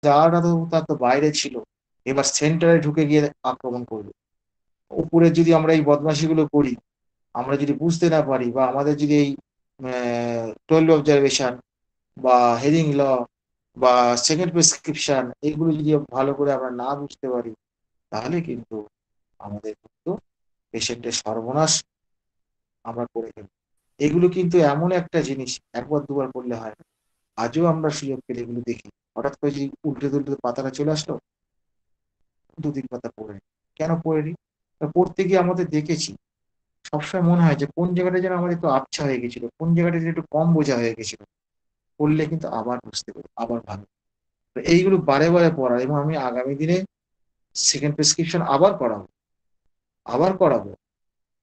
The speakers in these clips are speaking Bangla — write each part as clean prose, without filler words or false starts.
যাওয়াটা তো তার তো বাইরে ছিল। এবার সেন্টারে ঢুকে গিয়ে আক্রমণ করবে। উপরে যদি আমরা এই বদমাশিগুলো করি, আমরা যদি বুঝতে না পারি বা আমাদের যদি এই 12 অবজারভেশন বা হেডিং ল বা সেকেন্ড প্রেসক্রিপশন এগুলো যদি ভালো করে আমরা না বুঝতে পারি, তাহলে কিন্তু আমাদের কিন্তু পেশেন্টের সর্বনাশ আমরা করে ফেলব। এগুলো কিন্তু এমন একটা জিনিস, একবার দুবার করলে হয় না। আজও আমরা সুযোগ পেলে এগুলো দেখি। হঠাৎ করে যদি উল্টে তুলটে পাতাটা চলে আসলো, ২-৩ পাতা পড়ে নিই। কেন পড়ে নিই? পড়তে গিয়ে আমাদের দেখেছি, সবসময় মনে হয় যে কোন জায়গাটা যেন আমার একটু আবছা হয়ে গেছিল, কোন জায়গাটা যেন একটু কম বোঝা হয়ে গেছিল। পড়লে কিন্তু আবার বুঝতে পারি, আবার ভালো। তো এইগুলো বারে, বারে পড়া এবং আমি আগামী দিনে সেকেন্ড প্রেসক্রিপশন আবার করাবো, আবার করাবো।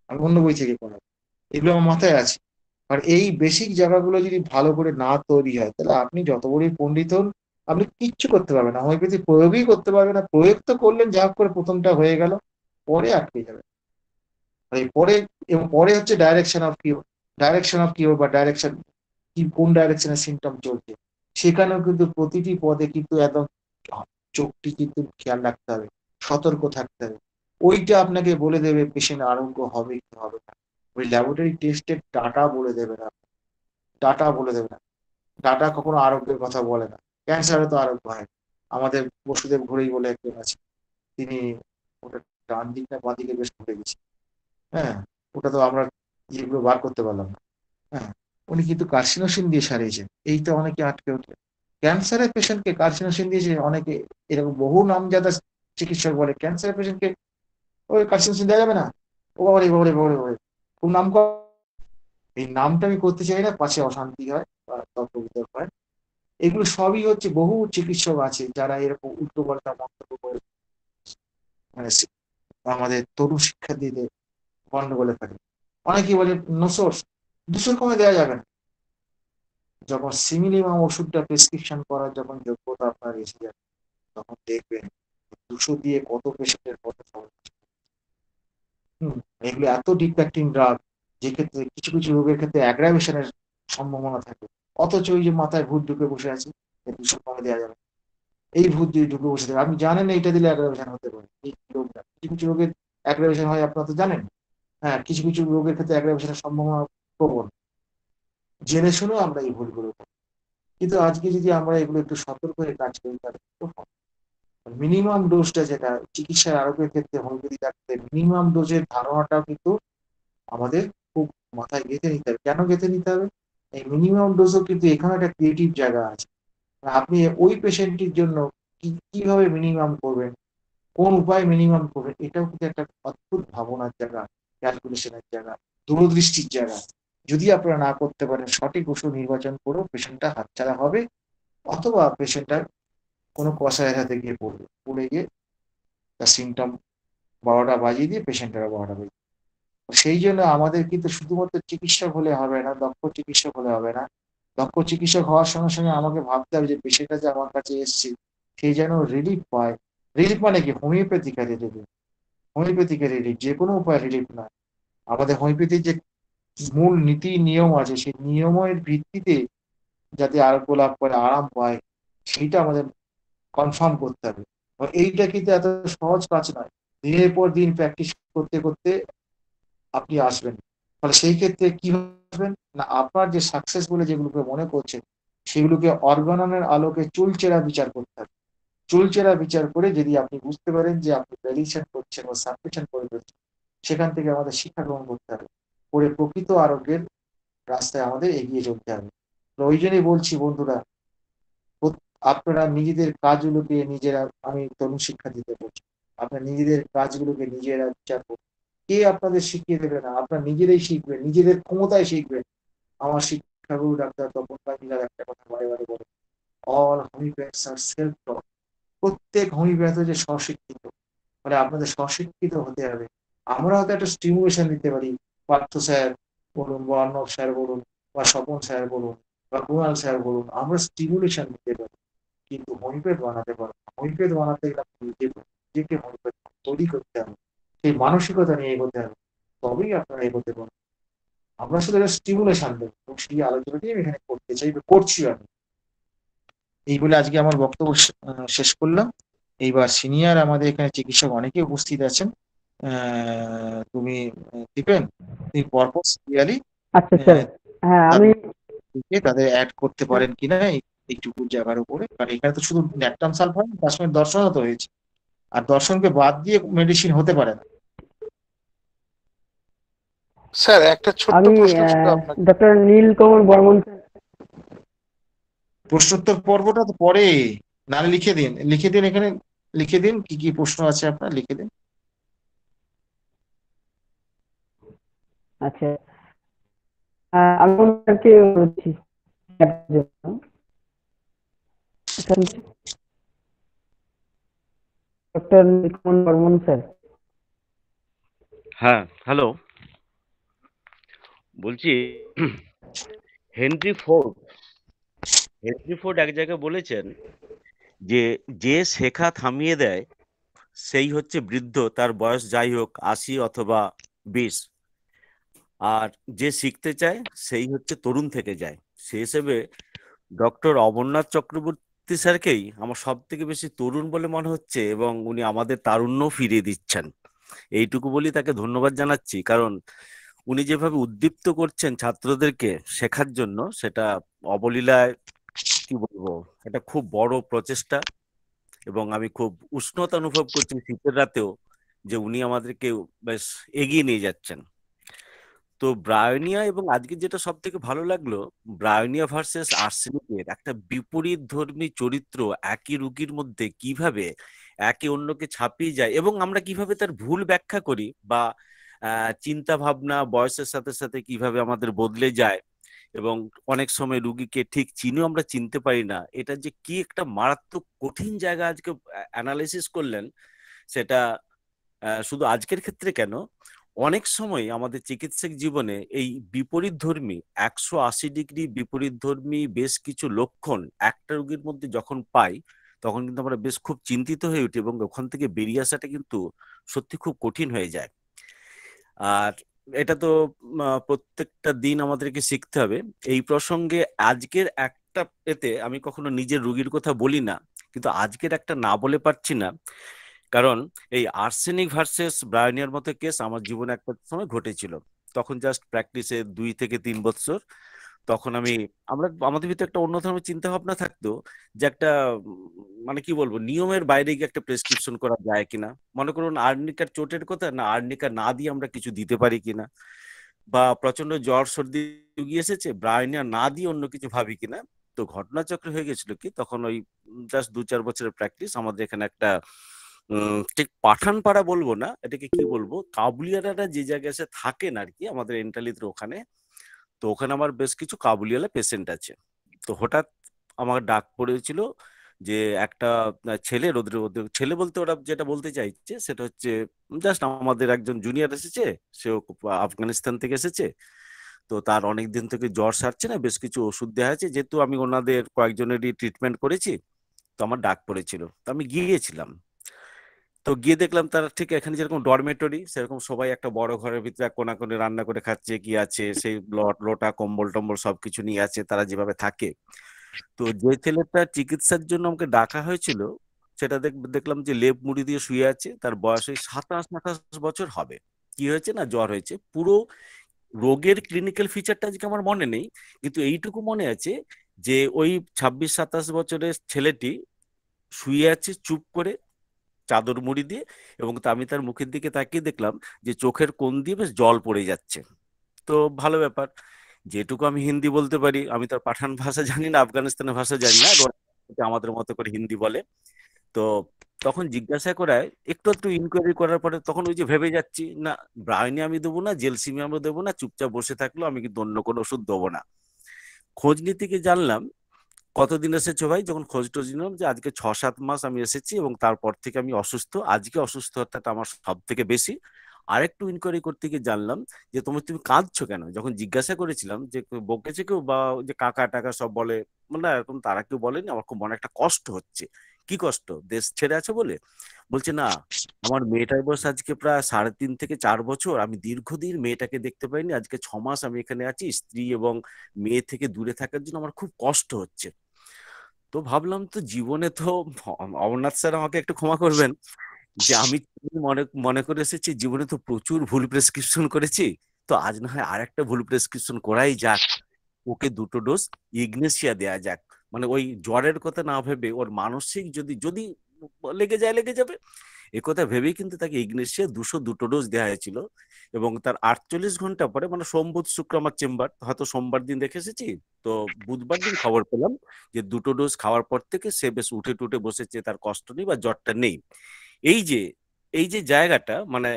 আমি অন্য বই থেকে করাবো। এগুলো আমার মাথায় আছে। আর এই বেসিক জায়গাগুলো যদি ভালো করে না তৈরি হয়, তাহলে আপনি যত বড়ই পণ্ডিত হন, আপনি কিচ্ছু করতে পারবেন না। হোমিওপ্যাথি প্রয়োগই করতে পারবেন না। প্রয়োগ তো করলেন, যা হোক করে ১ম টা হয়ে গেল। পরে আটকে যাবেন। আর এই পরে এবং পরে হচ্ছে ডাইরেকশন অফ কিউর। ডাইরেকশন অফ কিউর বা ডাইরেকশন কি কোন ডাইরেকশন এ সিম্পটম চলছে। সেখানেও কিন্তু প্রতিটি পদে কিন্তু একদম চোখটি কিন্তু খেয়াল রাখতে হবে। সতর্ক থাকতে হবে। ওইটা আপনাকে বলে দেবে পেশেন্ট আরোগ্য হবে কি হবে না। ওই ল্যাবরেটরি টেস্টের ডাটা বলে দেবে না। ডাটা বলে দেবে না। ডাটা কখনো আরোগ্যের কথা বলে না। ক্যান্সারে তো আরোগ্য হয়। আমাদের বসুদেব ঘড়ই বলে একজন আছে। তিনি ওটা ডান দিক না বাঁ দিকে বেশ ভুলে গেছি। হ্যাঁ? ওটা তো আমরা ইয়েগুলো বার করতে পারলাম না। হ্যাঁ? উনি কিন্তু কার্সিনোসিন দিয়ে সারিয়েছেন। এইটা অনেকে আটকে ওঠে। ক্যান্সারের পেশেন্টকে কার্সিনোসিন দিয়েছে অনেকে, এরকম বহু নামজাদা চিকিৎসক বলে ক্যান্সারের পেশেন্টকে ওই কার্সিনোসিন দেওয়া যাবে না। ও বাবারে, বাবারে, বাবারে, বাবারে! খুব নাম করা। এই নামটা আমি করতে চাই না, পাছে অশান্তি হয় বা তর্ক বিতর্ক হয়। এগুলো সবই হচ্ছে, বহু চিকিৎসক আছে যারা এরকম উল্টোপাল্টা মন্তব্য করে মানে আমাদের তরুণ শিক্ষার্থীদের গন্ডগোলে ফেলে। অনেকেই বলে নো সোর্স, 200 কমে দেওয়া যাবে না। যখন সিমিলিমাম ওষুধটা প্রেসক্রিপশন করার যখন যোগ্যতা আপনার এসে যাবে, তখন দেখবেন 200 দিয়ে কত পেশেন্টের কত সমস্যা। হুম, এগুলো এত ডিফেক্টিং ড্রাগ, যে ক্ষেত্রে কিছু, কিছু রোগের ক্ষেত্রে অ্যাগ্রাভেশন এর সম্ভাবনা থাকে। অথচ ওই যে মাথায় ভূত ঢুকে বসে আছে, 200 কমে দেওয়া যাবে। এই ভূত দিয়ে ঢুকে বসে থাকে। আপনি জানেন এইটা দিলে অ্যাগ্রাভেশন হতে পারে। এই রোগটা। কিছু, কিছু রোগের অ্যাগ্রাভেশন হয় আপনারা তো জানেন। হ্যাঁ, কিছু, কিছু রোগের ক্ষেত্রে অ্যাগ্রাভেশন এর সম্ভাবনা প্রবল। জেনে শুনেও আমরা এই ভুলগুলো করি। কিন্তু আজকে যদি আমরা এগুলো একটু সতর্ক হয়ে কাজ করি, তাহলে মিনিমাম ডোজটা যেটা চিকিৎসার আরোগ্যের ক্ষেত্রে হোমিওপ্যাথি ডাক্তারদের মিনিমাম ডোজের ধারণাটাও কিন্তু আমাদের খুব মাথায় গেঁথে নিতে হবে। কেন গেঁথে নিতে হবে? এই মিনিমাম ডোজও কিন্তু এখানে একটা ক্রিয়েটিভ জায়গা আছে। আপনি ওই পেশেন্টটির জন্য কিভাবে মিনিমাম করবেন, কোন উপায়ে মিনিমাম করবেন, এটাও কিন্তু একটা অদ্ভুত ভাবনার জায়গা, ক্যালকুলেশনের জায়গা, দূরদৃষ্টির জায়গা। যদি আপনারা না করতে পারেন, সঠিক ওষুধ নির্বাচন করেও পেশেন্টটা হাতছাড়া হবে, অথবা পেশেন্টটা কোনো কসাইয়ের হাতে গিয়ে পড়বে। পড়ে গিয়ে তার সিমটম ১২টা বাজিয়ে দিয়ে পেশেন্টেরা ১২টা বাজিয়ে। সেই জন্য আমাদের কিন্তু শুধুমাত্র চিকিৎসক হলে হবে না, দক্ষ চিকিৎসক হলে হবে না। দক্ষ চিকিৎসক হওয়ার সঙ্গে, সঙ্গে আমাকে ভাবতে হবে যে পেশেন্টটা যে আমার কাছে এসছে, সে যেন রিলিফ পায়। রিলিফ মানে কি? হোমিওপ্যাথিক্যালি রিলিফ। হোমিওপ্যাথিক্যালি রিলিফ। যেকোনো উপায়ে রিলিফ নয়। আমাদের হোমিওপ্যাথির যে মূল নীতি নিয়ম আছে, সেই নিয়মের ভিত্তিতে যাতে আরোগ্য লাভ করে, আরাম পায়, সেইটা আমাদের কনফার্ম করতে হবে। এইটা কিন্তু এত সহজ কাজ নয়। দিনের পর দিন প্র্যাকটিস করতে, করতে আপনি আসবেন। ফলে সেই ক্ষেত্রে কি আসবেন না, আপনার যে সাকসেস বলে যেগুলোকে মনে করছেন, সেগুলোকে অর্গাননের আলোকে চুলচেরা বিচার করতে হবে। চুলচেরা বিচার করে যদি আপনি বুঝতে পারেন যে আপনি ভ্যালিডেশন করছেন বা সাবমিশন করে ফেলছেন, সেখান থেকে আমাদের শিক্ষা গ্রহণ করতে হবে। করে প্রকৃত আরোগ্যের রাস্তায় আমাদের এগিয়ে চলতে হবে। তো ওই জন্যই বলছি বন্ধুরা, আপনারা নিজেদের কাজগুলোকে নিজেরা, আমি তরুণ শিক্ষার্থীদের বলছি, আপনারা নিজেদের কাজগুলোকে নিজেরা বিচার করুন। কে আপনাদের শিখিয়ে দেবে না? আপনারা নিজেরাই শিখবেন, নিজেদের ক্ষমতায় শিখবেন। আমার শিক্ষাগুরু ডাক্তার তপন পান্ডিয়ার একটা কথা বারে, বারে বলে, অল হোমিওপ্যাথস আর সেলফ টট। প্রত্যেক হোমিওপ্যাথ হচ্ছে স্বশিক্ষিত। মানে আপনাদের স্বশিক্ষিত হতে হবে। আমরা হয়তো একটা স্টিমুলেশন দিতে পারি। পার্থ স্যার বলুন বা অর্ণব স্যার বলুন বা স্বপন স্যার বলুন বা কুণাল স্যার বলুন, আমরা স্টিমুলেশন দিতে পারি। কিন্তু হোমিওপ্যাথ বানাতে পারবো না। হোমিওপ্যাথ বানাতে গেলে নিজেকে হোমিওপ্যাথ তৈরি করতে হবে। সেই মানসিকতা নিয়ে এগোতে হবে। তবেই আপনারা এগোতে পারবেন। আমরা শুধু একটা স্টিমুলেশন দেবো এবং সেই আলোচনাটি আমি এখানে করতে চাই বা করছি আমি। এই বলে আজকে আমার বক্তব্য শেষ করলাম। এইবার সিনিয়র আমাদের এখানে চিকিৎসক অনেকে উপস্থিত আছেন। তুমি দীপেন, তুমি পরপর সিরিয়ালি আচ্ছা স্যার। হ্যাঁ আমি তাদের অ্যাড করতে পারেন কিনা এইটুকু জায়গার উপরে, কারণ এখানে তো শুধু ন্যাট্রাম সালফার তার সঙ্গে দর্শনও তো হয়েছে, আর দর্শনকে বাদ দিয়ে মেডিসিন হতে পারে না। স্যার একটা ছোট্ট আমি প্রশ্ন ছিল আপনাকে। Doctor Nilkamal Barman sir. প্রশ্নোত্তর পর্বটা তো পরে, নাহলে লিখে দিন, লিখে দিন, এখানে লিখে দিন কি কি প্রশ্ন আছে আপনার, লিখে দিন। আচ্ছা, আমি ওনাকে বলছি ডক্টর নীলকমল বর্মন স্যার। হ্যাঁ, হ্যালো, বলছি হেনরি ফোর্ড হেনরি ফোর্ড এক জায়গায় বলেছেন যে যে শেখা থামিয়ে দেয় সেই হচ্ছে বৃদ্ধ, তার বয়স যাই হোক 80 অথবা 20, আর যে শিখতে চায় সেই হচ্ছে তরুণ থেকে যায়। সেই হিসেবে ডক্টর অমরনাথ চক্রবর্তী স্যারকেই আমার সব থেকে বেশি তরুণ বলে মনে হচ্ছে, এবং উনি আমাদের তারুণ্য ফিরিয়ে দিচ্ছেন। এইটুকু বলি তাকে ধন্যবাদ জানাচ্ছি, কারণ উনি যেভাবে উদ্দীপ্ত করছেন ছাত্রদেরকে শেখার জন্য, সেটা অবলীলায়, কি বলবো, এটা খুব বড় প্রচেষ্টা। এবং আমি খুব উষ্ণতা অনুভব করছি শীতের রাতেও, যে উনি আমাদেরকে বেশ এগিয়ে নিয়ে যাচ্ছেন। তো ব্রায়োনিয়া, এবং আজকে যেটা সব থেকে ভালো লাগলো, ব্রায়োনিয়া ভার্সেস আর্সেনিকের একটা বিপরীত ধর্মী চরিত্র একই রুগীর মধ্যে কিভাবে একে অন্যকে ছাপিয়ে যায়, এবং আমরা কিভাবে তার ভুল ব্যাখ্যা করি, বা চিন্তা ভাবনা বয়সের সাথে সাথে কিভাবে আমাদের বদলে যায়, এবং অনেক সময় রুগীকে ঠিক চিনেও আমরা চিনতে পারি না। এটা যে কি একটা মারাত্মক কঠিন জায়গা আজকে অ্যানালাইসিস করলেন, সেটা শুধু আজকের ক্ষেত্রে কেন, অনেক সময় আমাদের চিকিৎসক জীবনে এই বিপরীত ধর্মী 180 ডিগ্রি বিপরীত ধর্মী বেশ কিছু লক্ষণ একটা রোগীর মধ্যে যখন পাই, তখন কিন্তু আমরা বেশ খুব চিন্তিত হয়ে উঠি, এবং ওখান থেকে বেরিয়ে আসাটা কিন্তু সত্যি খুব কঠিন হয়ে যায়। আর এটা তো প্রত্যেকটা দিন আমাদেরকে শিখতে হবে। এই প্রসঙ্গে আজকের একটা এতে আমি কখনো নিজের রুগীর কথা বলি না, কিন্তু আজকের একটা না বলে পারছি না, কারণ এই আর্সেনিক ভার্সেস ব্রায়োনিয়ার মতো কেস আমার জীবনে একটা সময় ঘটেছিল। তখন জাস্ট প্র্যাকটিসে 2 থেকে 3 বছর। তখন আমাদের ভিতরে একটা অন্য ধরনের চিন্তা ভাবনা থাকতো, যে একটা মানে কি বলবো, নিয়মের বাইরে গিয়ে একটা প্রেসক্রিপশন করা যায় কিনা। মনে করুন আর্নিকার চোটের কথা, না আর্নিকা না দিয়ে আমরা কিছু দিতে পারি কিনা, বা প্রচন্ড জ্বর সর্দি রুগী এসেছে, ব্রায়োনিয়া না দিয়ে অন্য কিছু ভাবি কিনা। তো ঘটনাচক্র হয়ে গেছিল কি, তখন ওই জাস্ট 2-4 বছরের প্র্যাকটিস আমাদের এখানে একটা ঠিক পাঠান পাড়া বলবো না, এটাকে কি বলবো, কাবুলিয়ালারা যে জায়গায় এসে থাকেন আর কি, আমাদের এন্টালিতে ওখানে। তো ওখানে আমার বেশ কিছু কাবুলিওয়ালা পেশেন্ট আছে। তো হঠাৎ আমার ডাক পড়েছিল যে একটা ছেলে রোদ্রে রোদ্রে, ছেলে বলতে ওরা যেটা বলতে চাইছে সেটা হচ্ছে জাস্ট আমাদের একজন জুনিয়র এসেছে, সেও আফগানিস্তান থেকে এসেছে। তো তার অনেক দিন থেকে জ্বর সারছে না, বেশ কিছু ওষুধ দেওয়া আছে, যেহেতু আমি ওনাদের কয়েকজনেরই ট্রিটমেন্ট করেছি। তো আমার ডাক পড়েছিল, তো আমি গিয়েছিলাম। তো গিয়ে দেখলাম তারা ঠিক এখানে যেরকম ডরমেটরি, সেরকম সবাই একটা বড় ঘরের ভিতরে এক কোণে রান্না করে খাচ্ছে, কি আছে সেই লোটা কম্বল টম্বল সবকিছু নিয়ে আছে, তারা যেভাবে থাকে। তো যে ছেলেটা চিকিৎসার জন্য আমাকে ডাকা হয়েছিল, সেটা দেখলাম যে লেপ মুড়ি দিয়ে শুয়ে আছে, তার বয়স ওই 27-28 বছর হবে। কি হয়েছে না, জ্বর হয়েছে পুরো। রোগের ক্লিনিক্যাল ফিচারটা আজকে আমার মনে নেই, কিন্তু এইটুকু মনে আছে যে ওই 26-27 বছরের ছেলেটি শুয়ে আছে চুপ করে, চাদর মুড়ি দিয়ে, এবং আমি তার মুখের দিকে তাকিয়ে দেখলাম যে চোখের কোণ দিয়ে বেশ জল পড়ে যাচ্ছে। তো ভালো ব্যাপার, যেটুকু আমি হিন্দি বলতে পারি, আমি তার পাঠান ভাষা জানি না, আফগানিস্তানের ভাষা জানি না, আর ওরা আমাদের মতো করে হিন্দি বলে। তো তখন জিজ্ঞাসা করায়, একটু একটু ইনকোয়ারি করার পরে তখন ওই যে ভেবে যাচ্ছি, না ব্রায়োনি আমি দেবো না, জেলসিমি আমরা দেবো না, চুপচাপ বসে থাকলো, আমি কিন্তু অন্য কোনো ওষুধ দেবো না। খোঁজ নিতে গিয়ে জানলাম, কতদিন এসেছো ভাই, যখন খোঁজ টোজ নিলাম, যে আজকে 6-7 মাস আমি এসেছি, এবং তারপর থেকে আমি অসুস্থ, আজকে অসুস্থতাটা আমার সব থেকে বেশি। আরেকটু ইনকোয়ারি করতে গিয়ে জানলাম যে তুমি কাঁদছো কেন। যখন জিজ্ঞাসা করেছিলাম যে বকেছে কেউ, বা যে কাকা টাকা সব বলে, না এরকম তারা কেউ বলেনি, আমার খুব মনে একটা কষ্ট হচ্ছে। কি কষ্ট, দেশ ছেড়ে আছে বলে? বলছে না, আমার মেয়েটার বয়স আজকে প্রায় 3.5 থেকে 4 বছর, আমি দীর্ঘদিন মেয়েটাকে দেখতে পাইনি, আজকে 6 মাস আমি এখানে আছি, স্ত্রী এবং মেয়ে থেকে দূরে থাকার জন্য আমার খুব কষ্ট হচ্ছে। তো ভাবলাম তো জীবনে তো অমরনাথ স্যার আমাকে একটু ক্ষমা করবেন যে আমি মনে মনে করে এসেছি জীবনে তো প্রচুর ভুল প্রেসক্রিপশন করেছি, তো আজ না হয় আর একটা ভুল প্রেসক্রিপশন করাই যাক, ওকে 2টো ডোজ ইগনেসিয়া দেয়া যাক। মানে ওই জ্বরের কথা না ভেবে ওর মানসিক যদি যদি লেগে যায় লেগে যাবে, এ কথা ভেবেই কিন্তু তাকে ইগনেসিয়া 202টো ডোজ দেওয়া হয়েছিল। এবং তার 48 ঘন্টা পরে, মানে সোম বুধ শুক্র আমার চেম্বার, হয়তো সোমবার দিন দেখে এসেছি, তো বুধবার দিন খবর পেলাম যে 2টো ডোজ খাওয়ার পর থেকে সে বেশ উঠে টুটে বসেছে, তার কষ্ট নেই বা জ্বরটা নেই। এই যে এই যে জায়গাটা, মানে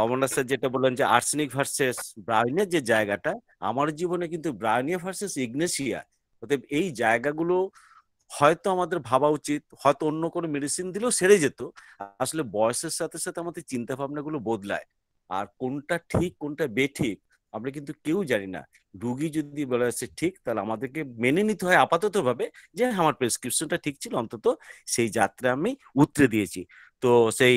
অমরনাথ স্যার যেটা বললেন যে আর্সেনিক ভার্সেস ব্রাউনিয়া, যে জায়গাটা আমার জীবনে কিন্তু ব্রাউনিয়া ভার্সেস ইগনেসিয়া। অতএব এই জায়গাগুলো হয়তো আমাদের ভাবা উচিত, হয়তো অন্য কোনো মেডিসিন দিলেও সেরে যেত। আসলে বয়সের সাথে সাথে আমাদের চিন্তা ভাবনাগুলো বদলায়, আর কোনটা ঠিক কোনটা বেঠিক আমরা কিন্তু কেউ জানি না। রুগী যদি বলে আছে ঠিক, তাহলে আমাদেরকে মেনে নিতে হয় আপাতত ভাবে যে আমার প্রেসক্রিপশনটা ঠিক ছিল, অন্তত সেই যাত্রা আমি উতরে দিয়েছি। তো সেই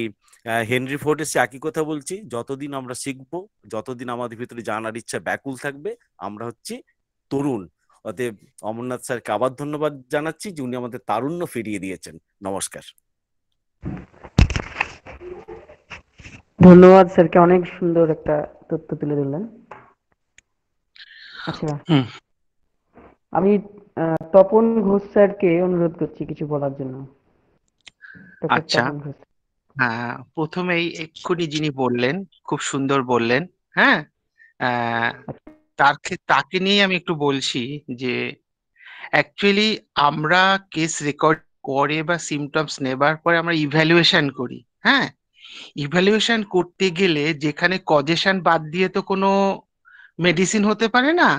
হেনরি ফোর্ডের সে একই কথা বলছি, যতদিন আমরা শিখবো, যতদিন আমাদের ভিতরে জানার ইচ্ছা ব্যাকুল থাকবে, আমরা হচ্ছি তরুণ। অতএব অমরনাথ স্যারকে আবার ধন্যবাদ জানাচ্ছি যে উনি আমাদের তারুণ্য ফিরিয়ে দিয়েছেন। নমস্কার। ধন্যবাদ স্যারকে, অনেক সুন্দর একটা তথ্য তুলে ধরলেন। আচ্ছা, হুম। আমি তপন ঘোষ স্যারকে অনুরোধ করছি কিছু বলার জন্য। ডক্টর আচ্ছা, তপন ঘোষ। প্রথমেই এক্ষুনি যিনি বললেন, খুব সুন্দর বললেন। হ্যাঁ, আহ, তাকে নিয়ে আমি একটু বলছি যে অ্যাকচুয়ালি আমরা কেস রেকর্ড করে বা সিমটমস নেবার পরে আমরা ইভ্যালুয়েশন করি। হ্যাঁ, ইভ্যালুয়েশন করতে গেলে যেখানে কজেশন বাদ দিয়ে তো কোনো মেডিসিন হতে পারে না।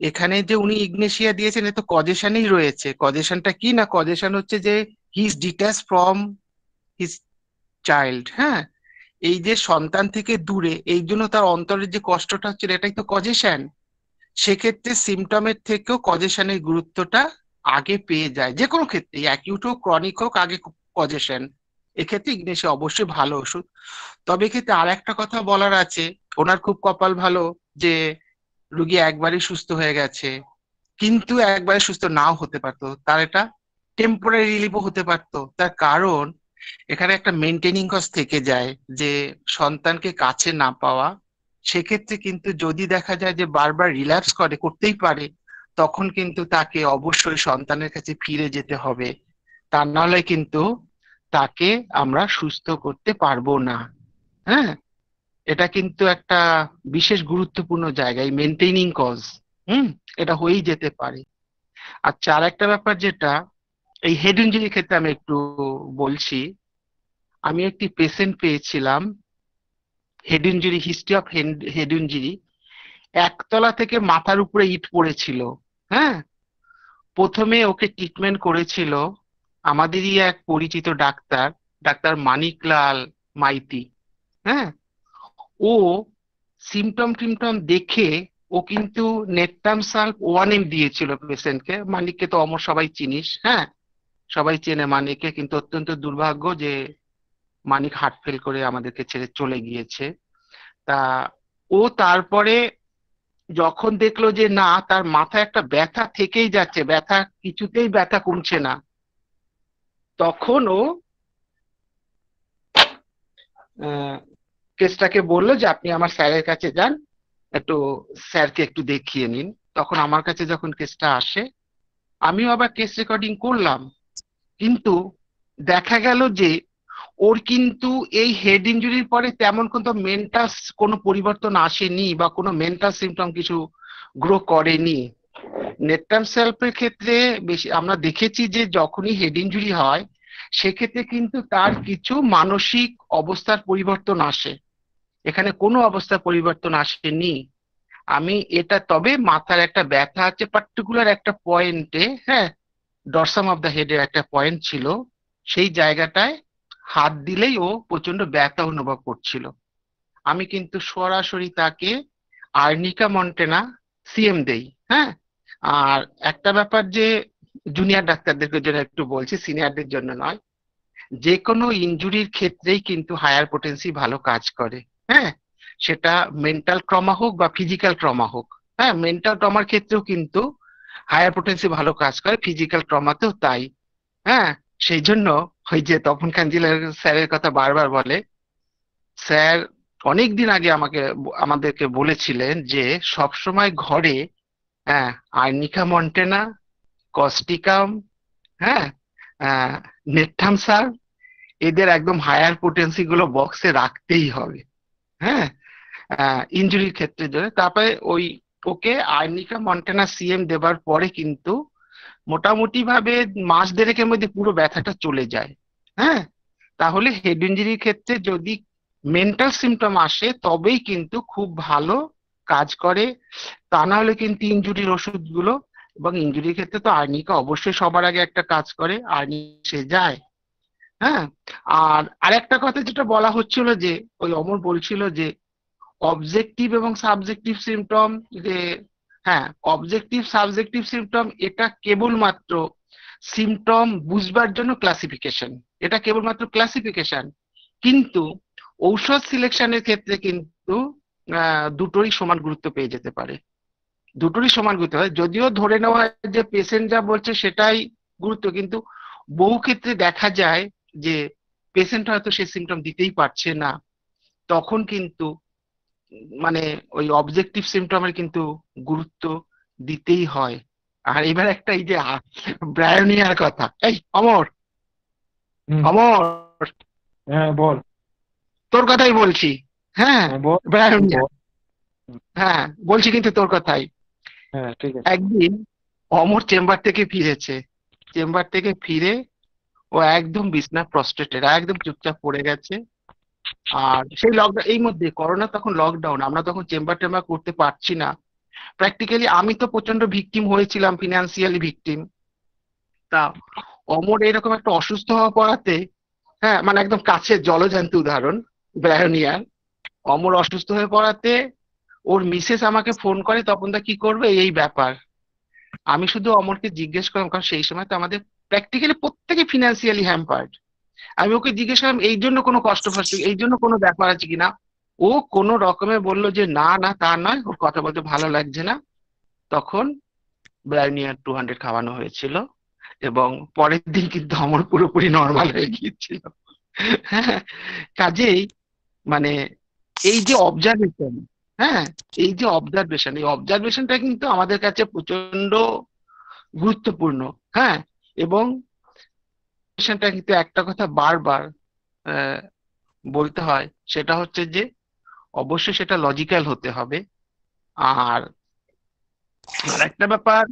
এখানে যে উনি ইগনেশিয়া দিয়েছেন, এ তো কজেশনই রয়েছে। কজেশনটা কি না, কজেশন হচ্ছে যে he is detach from his child. হ্যাঁ, এই যে সন্তান থেকে দূরে, এই জন্য তার অন্তরের যে কষ্টটা হচ্ছে, এটাই তো কজেশন। সেক্ষেত্রে সিমটমের থেকেও কজেশনের গুরুত্বটা আগে পেয়ে যায় যে কোনো ক্ষেত্রে, অ্যাকিউট হোক ক্রনিক হোক, আগে কজেশন। এক্ষেত্রে ইগনেশিয়া অবশ্যই ভালো ওষুধ। তবে এক্ষেত্রে আর একটা কথা বলার আছে, ওনার খুব কপাল ভালো যে রুগী একবারই সুস্থ হয়ে গেছে, কিন্তু একবারে সুস্থ নাও হতে পারতো, তার এটা টেম্পোরারি রিলিফও হতে পারতো। তার কারণ এখানে একটা মেনটেনিং কস্ট থেকে যায় যে সন্তানকে কাছে না পাওয়া। সেক্ষেত্রে কিন্তু যদি দেখা যায় যে বারবার রিল্যাপস করতেই পারে, তখন কিন্তু তাকে অবশ্যই সন্তানের কাছে ফিরে যেতে হবে। তা নাহলে কিন্তু তাকে আমরা সুস্থ করতে পারবো না। হ্যাঁ, এটা কিন্তু একটা বিশেষ গুরুত্বপূর্ণ জায়গা, এই মেনটেনিং কজ। হুম, এটা হয়েই যেতে পারে। আচ্ছা, আর একটা ব্যাপার যেটা এই হেড ইঞ্জুরির ক্ষেত্রে আমি একটু বলছি। আমি একটি পেশেন্ট পেয়েছিলাম, head injury, history of head injury. একতলা থেকে মাথার উপরে ইট পড়েছিল। হ্যাঁ, প্রথমে ওকে ট্রিটমেন্ট করেছিল আমাদেরই এক পরিচিত ডাক্তার, ডাক্তার মানিকলাল মাইতি। হ্যাঁ, ও সিমটম টিমটম দেখে ও কিন্তু নেট্টামসাল্প 1 ml দিয়েছিল পেশেন্টকে। মানিককে তো অমর সবাই চিনিস। হ্যাঁ, সবাই চেনে মানিককে, কিন্তু অত্যন্ত দুর্ভাগ্য যে মানিক হার্ট ফেল করে আমাদেরকে ছেড়ে চলে গিয়েছে। তা ও তারপরে যখন দেখলো যে না, তার মাথায় একটা ব্যথা থেকেই যাচ্ছে, ব্যথা কিছুতেই ব্যথা কমছে না, তখন ও কেসটাকে বললো যে আপনি আমার স্যারের কাছে যান, একটু স্যারকে একটু দেখিয়ে নিন। তখন আমার কাছে যখন কেসটা আসে, আমিও আবার কেস রেকর্ডিং করলাম, কিন্তু দেখা গেল যে ওর কিন্তু এই হেড ইনজুরির পরে তেমন কোনো মেন্টাল কোনো পরিবর্তন আসেনি বা কোনো মেন্টাল সিমটম কিছু গ্রো করেনি। নেট্রাম সেলফের ক্ষেত্রে বেশি আমরা দেখেছি যে যখনই হেড ইনজুরি হয়, সেক্ষেত্রে কিন্তু তার কিছু মানসিক অবস্থার পরিবর্তন আসে। এখানে কোনো অবস্থার পরিবর্তন আসেনি। আমি এটা, তবে মাথার একটা ব্যথা আছে পার্টিকুলার একটা পয়েন্টে। হ্যাঁ, ডরসাম অফ দ্য হেডের একটা পয়েন্ট ছিল, সেই জায়গাটায় হাত দিলেই ও প্রচন্ড ব্যথা অনুভব করছিল। আমি কিন্তু সরাসরি তাকে আর্নিকা মন্টেনা সিএম দেই। হ্যাঁ, আর একটা ব্যাপার যে জুনিয়র ডাক্তারদের জন্য একটু বলছি, সিনিয়রদের জন্য নয়, যে কোনো ইনজুরির ক্ষেত্রেই কিন্তু হায়ার পোটেন্সি ভালো কাজ করে। হ্যাঁ, সেটা মেন্টাল ট্রমা হোক বা ফিজিক্যাল ট্রমা হোক। হ্যাঁ, মেন্টাল ট্রমার ক্ষেত্রেও কিন্তু হায়ার পোটেন্সি ভালো কাজ করে, ফিজিক্যাল ট্রমাতেও তাই। হ্যাঁ, সেই জন্য ওই যে তপন কাঞ্জিলাল স্যারের কথা বারবার বলে, স্যার অনেক দিন আগে আমাদেরকে বলেছিলেন যে সবসময় ঘরে, হ্যাঁ, আর্নিকা মন্টেনা, কস্টিকাম, হ্যাঁ, নেট্টামসার, এদের একদম হায়ার পোটেন্সি গুলো বক্সে রাখতেই হবে। হ্যাঁ, ইনজুরির ক্ষেত্রে জন্য তারপরে ওকে আর্নিকা মন্টেনা সিএম দেবার পরে কিন্তু মোটামুটি ভাবে মাস দেড়েকের মধ্যে পুরো ব্যথাটা চলে যায়। হ্যাঁ, তাহলে হেড ইনজুরির ক্ষেত্রে যদি মেন্টাল সিমটম আসে তবেই কিন্তু খুব ভালো কাজ করে, তা না হলে কিন্তু ইনজুরির ওষুধগুলো, এবং ইনজুরির ক্ষেত্রে তো আর্নিকা অবশ্যই সবার আগে একটা কাজ করে, আর্নিকা সে যায়। হ্যাঁ, আর আরেকটা কথা যেটা বলা হচ্ছিল যে ওই অমর বলছিল যে অবজেক্টিভ এবং সাবজেক্টিভ সিমটম, যে হ্যাঁ, অবজেক্টিভ সাবজেক্টিভ সিমটম এটা কেবলমাত্র সিমটম বুঝবার জন্য ক্লাসিফিকেশন, এটা কেবলমাত্র ক্লাসিফিকেশন। কিন্তু ঔষধ সিলেকশনের ক্ষেত্রে কিন্তু দুটোরই সমান গুরুত্ব পেয়ে যেতে পারে, দুটোরই সমান গুরুত্ব হয়। যদিও ধরে নেওয়া হয় যে পেশেন্ট যা বলছে সেটাই গুরুত্ব, কিন্তু বহু ক্ষেত্রে দেখা যায় যে পেশেন্ট হয়তো সে সিমটম দিতেই পারছে না, তখন কিন্তু মানে ওই অবজেক্টিভ সিমটমের কিন্তু গুরুত্ব দিতেই হয়। আর এবার একটা এই যে ব্রায়োনিয়ার কথা, এই অমর, হুম, অমর, হ্যাঁ বল। তোর কথাই বলছি। হ্যাঁ, হ্যাঁ বল, ব্রায়োনিয়া, বল। হ্যাঁ বলছি কিন্তু তোর কথাই। হ্যাঁ ঠিক আছে। একদিন অমর চেম্বার থেকে ফিরেছে, চেম্বার থেকে ফিরে ও একদম বিছনা প্রস্ট্রেটেড, একদম চুপচাপ পড়ে গেছে। আর সেই লকডাউন, এই মধ্যে করোনা তখন লকডাউন, আমরা তখন চেম্বার টেম্বার করতে পারছি না প্র্যাকটিক্যালি। আমি তো প্রচন্ড ভিকটিম হয়েছিলাম, ফিনান্সিয়ালি ভিকটিম। তা অমর এরকম একটা অসুস্থ হওয়া পড়াতে, হ্যাঁ মানে একদম কাছে জলজান্ত উদাহরণ ব্রায়োনিয়ার, অমর অসুস্থ হয়ে পড়াতে ওর মিসেস আমাকে ফোন করে, তপন দা কি করবে, এই ব্যাপার। আমি শুধু অমরকে জিজ্ঞেস করলাম, কারণ সেই সময় তো আমাদের প্র্যাকটিক্যালি প্রত্যেকে ফিনান্সিয়ালি হ্যাম্পার্ড। আমি ওকে জিজ্ঞেস করলাম এই জন্য কোনো কষ্ট ফষ্ট, এই জন্য কোনো ব্যাপার আছে কিনা। ও কোনো রকমে বললো যে না না তা নয়, ওর কথা বলতে ভালো লাগছে না। তখন ব্রায়োনিয়ার 200 খাওয়ানো হয়েছিল, এবং পরের দিন কিন্তু আমার পুরোপুরি নর্মাল হয়ে গিয়েছিল। হ্যাঁ, কাজেই মানে এই যে অবজারভেশন, হ্যাঁ, এই যে অবজারভেশন, এই অবজারভেশনটা কিন্তু আমাদের কাছে প্রচন্ড গুরুত্বপূর্ণ। হ্যাঁ, এবং সেটা কিন্তু একটা কথা বারবার আহ, বলতে হয়, সেটা হচ্ছে যে অবশ্যই সেটা লজিক্যাল হতে হবে। আর একটা ব্যাপার,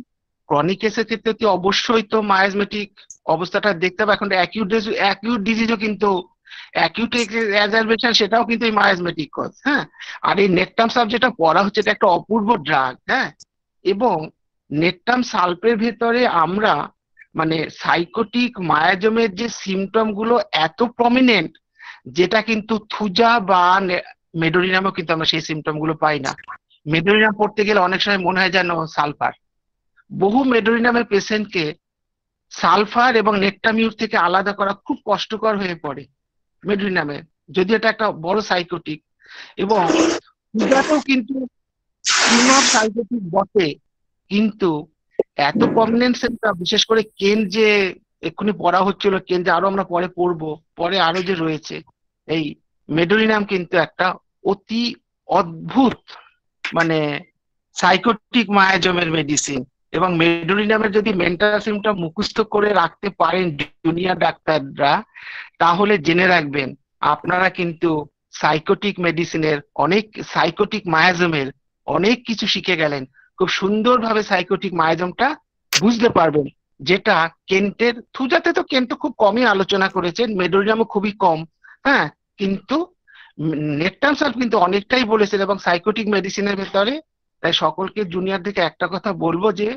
ক্রনিক কেসের ক্ষেত্রে তো অবশ্যই তো মায়াজমেটিক অবস্থাটা দেখতে হবে। এখন অ্যাকিউট ডিজিজও কিন্তু, অ্যাকিউট এক্সারবেশন সেটাও কিন্তু এই মায়াজমেটিক কজ। হ্যাঁ, আর এই নেটটাম সালফ যেটা পড়া হচ্ছে এটা একটা অপূর্ব ড্রাগ। হ্যাঁ, এবং নেটটাম সালফের ভেতরে আমরা মানে সাইকোটিক মায়াজমের যে সিমটম গুলো এত প্রমিনেন্ট, যেটা কিন্তু থুজা বা মেডোরিনামও কিন্তু আমরা সেই সিমটম গুলো পাই না। মেডোরিনাম পড়তে গেলে অনেক সময় মনে হয় যেন সালফার। বহু মেডোরিনামের পেশেন্টকে সালফার এবং নেট্টামিউর থেকে আলাদা করা খুব কষ্টকর হয়ে পড়ে মেডোরিনামে, যদি এটা একটা বড় সাইকোটিক। এবং থুজাটাও কিন্তু কিং অফ সাইকোটিক বটে, কিন্তু এত প্রমিনেন্ট সেন্টার, বিশেষ করে কেন যে এক্ষুনি পড়া হচ্ছিল, কেন যে আরো আমরা পরে পড়বো, পরে আরো যে রয়েছে, এই মেডোরিনাম কিন্তু একটা অতি অদ্ভুত মানে সাইকোটিক মায়াজমের মেডিসিন। এবং মেডোরিনামের যদি মেন্টাল সিমটম মুখস্থ করে রাখতে পারেন জুনিয়র ডাক্তাররা, তাহলে জেনে রাখবেন আপনারা কিন্তু সাইকোটিক মেডিসিনের অনেক, সাইকোটিক মায়াজমের অনেক কিছু শিখে গেলেন, খুব সুন্দরভাবে সাইকোটিক মায়াজমটা বুঝতে পারবেন। যেটা কেন্টের, থুজাতে তো কেন্ট খুব কমই আলোচনা করেছেন, মেডোরিনামও খুবই কম। হ্যাঁ, কিন্তু নেটটাম সালফ কিন্তু অনেকটাই বলেছেন এবং সাইকোটিক মেডিসিনের ভেতরে। তাই সকলকে জুনিয়র থেকে একটা কথা বলবো যে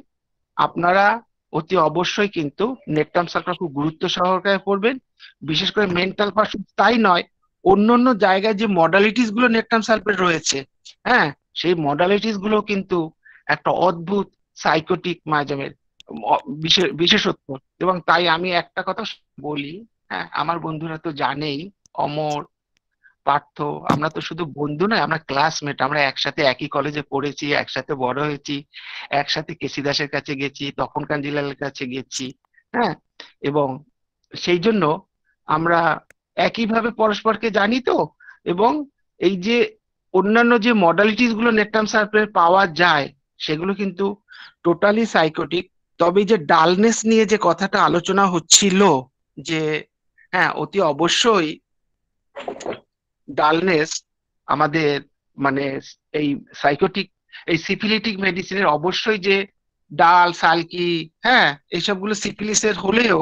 আপনারা অতি অবশ্যই কিন্তু নেটটাম সালফটা খুব গুরুত্ব সহকারে পড়বেন, বিশেষ করে মেন্টাল পার্ট। তাই নয়, অন্য অন্য জায়গায় যে মডালিটিস গুলো নেটটাম সালফের রয়েছে, হ্যাঁ, সেই মডালিটিস গুলো কিন্তু একটা অদ্ভুত সাইকোটিক মায়াজমের বিশেষত্ব। এবং তাই আমি একটা কথা বলি, হ্যাঁ, আমার বন্ধুরা তো জানেই, অমর, পার্থ, আমরা তো শুধু বন্ধু নয়, আমরা ক্লাসমেট, আমরা একসাথে একই কলেজে পড়েছি, একসাথে বড় হয়েছি, একসাথে কেসি দাসের কাছে গেছি, তপন কাঞ্জিলালের কাছে গেছি। হ্যাঁ, এবং সেই জন্য আমরা একইভাবে পরস্পরকে জানি তো। এবং এই যে অন্যান্য যে মডালিটিস গুলো নেটওয়ার্ক সার্ভে পাওয়া যায় সেগুলো কিন্তু টোটালি সাইকোটিক। তবে এই যে ডালনেস নিয়ে যে কথাটা আলোচনা হচ্ছিল, যে হ্যাঁ অতি অবশ্যই ডালনেস আমাদের মানে এই সাইকোটিক, এই সিফিলিটিক মেডিসিনের অবশ্যই যে ডাল সালকি, হ্যাঁ এইসবগুলো সিফিলিসের হলেও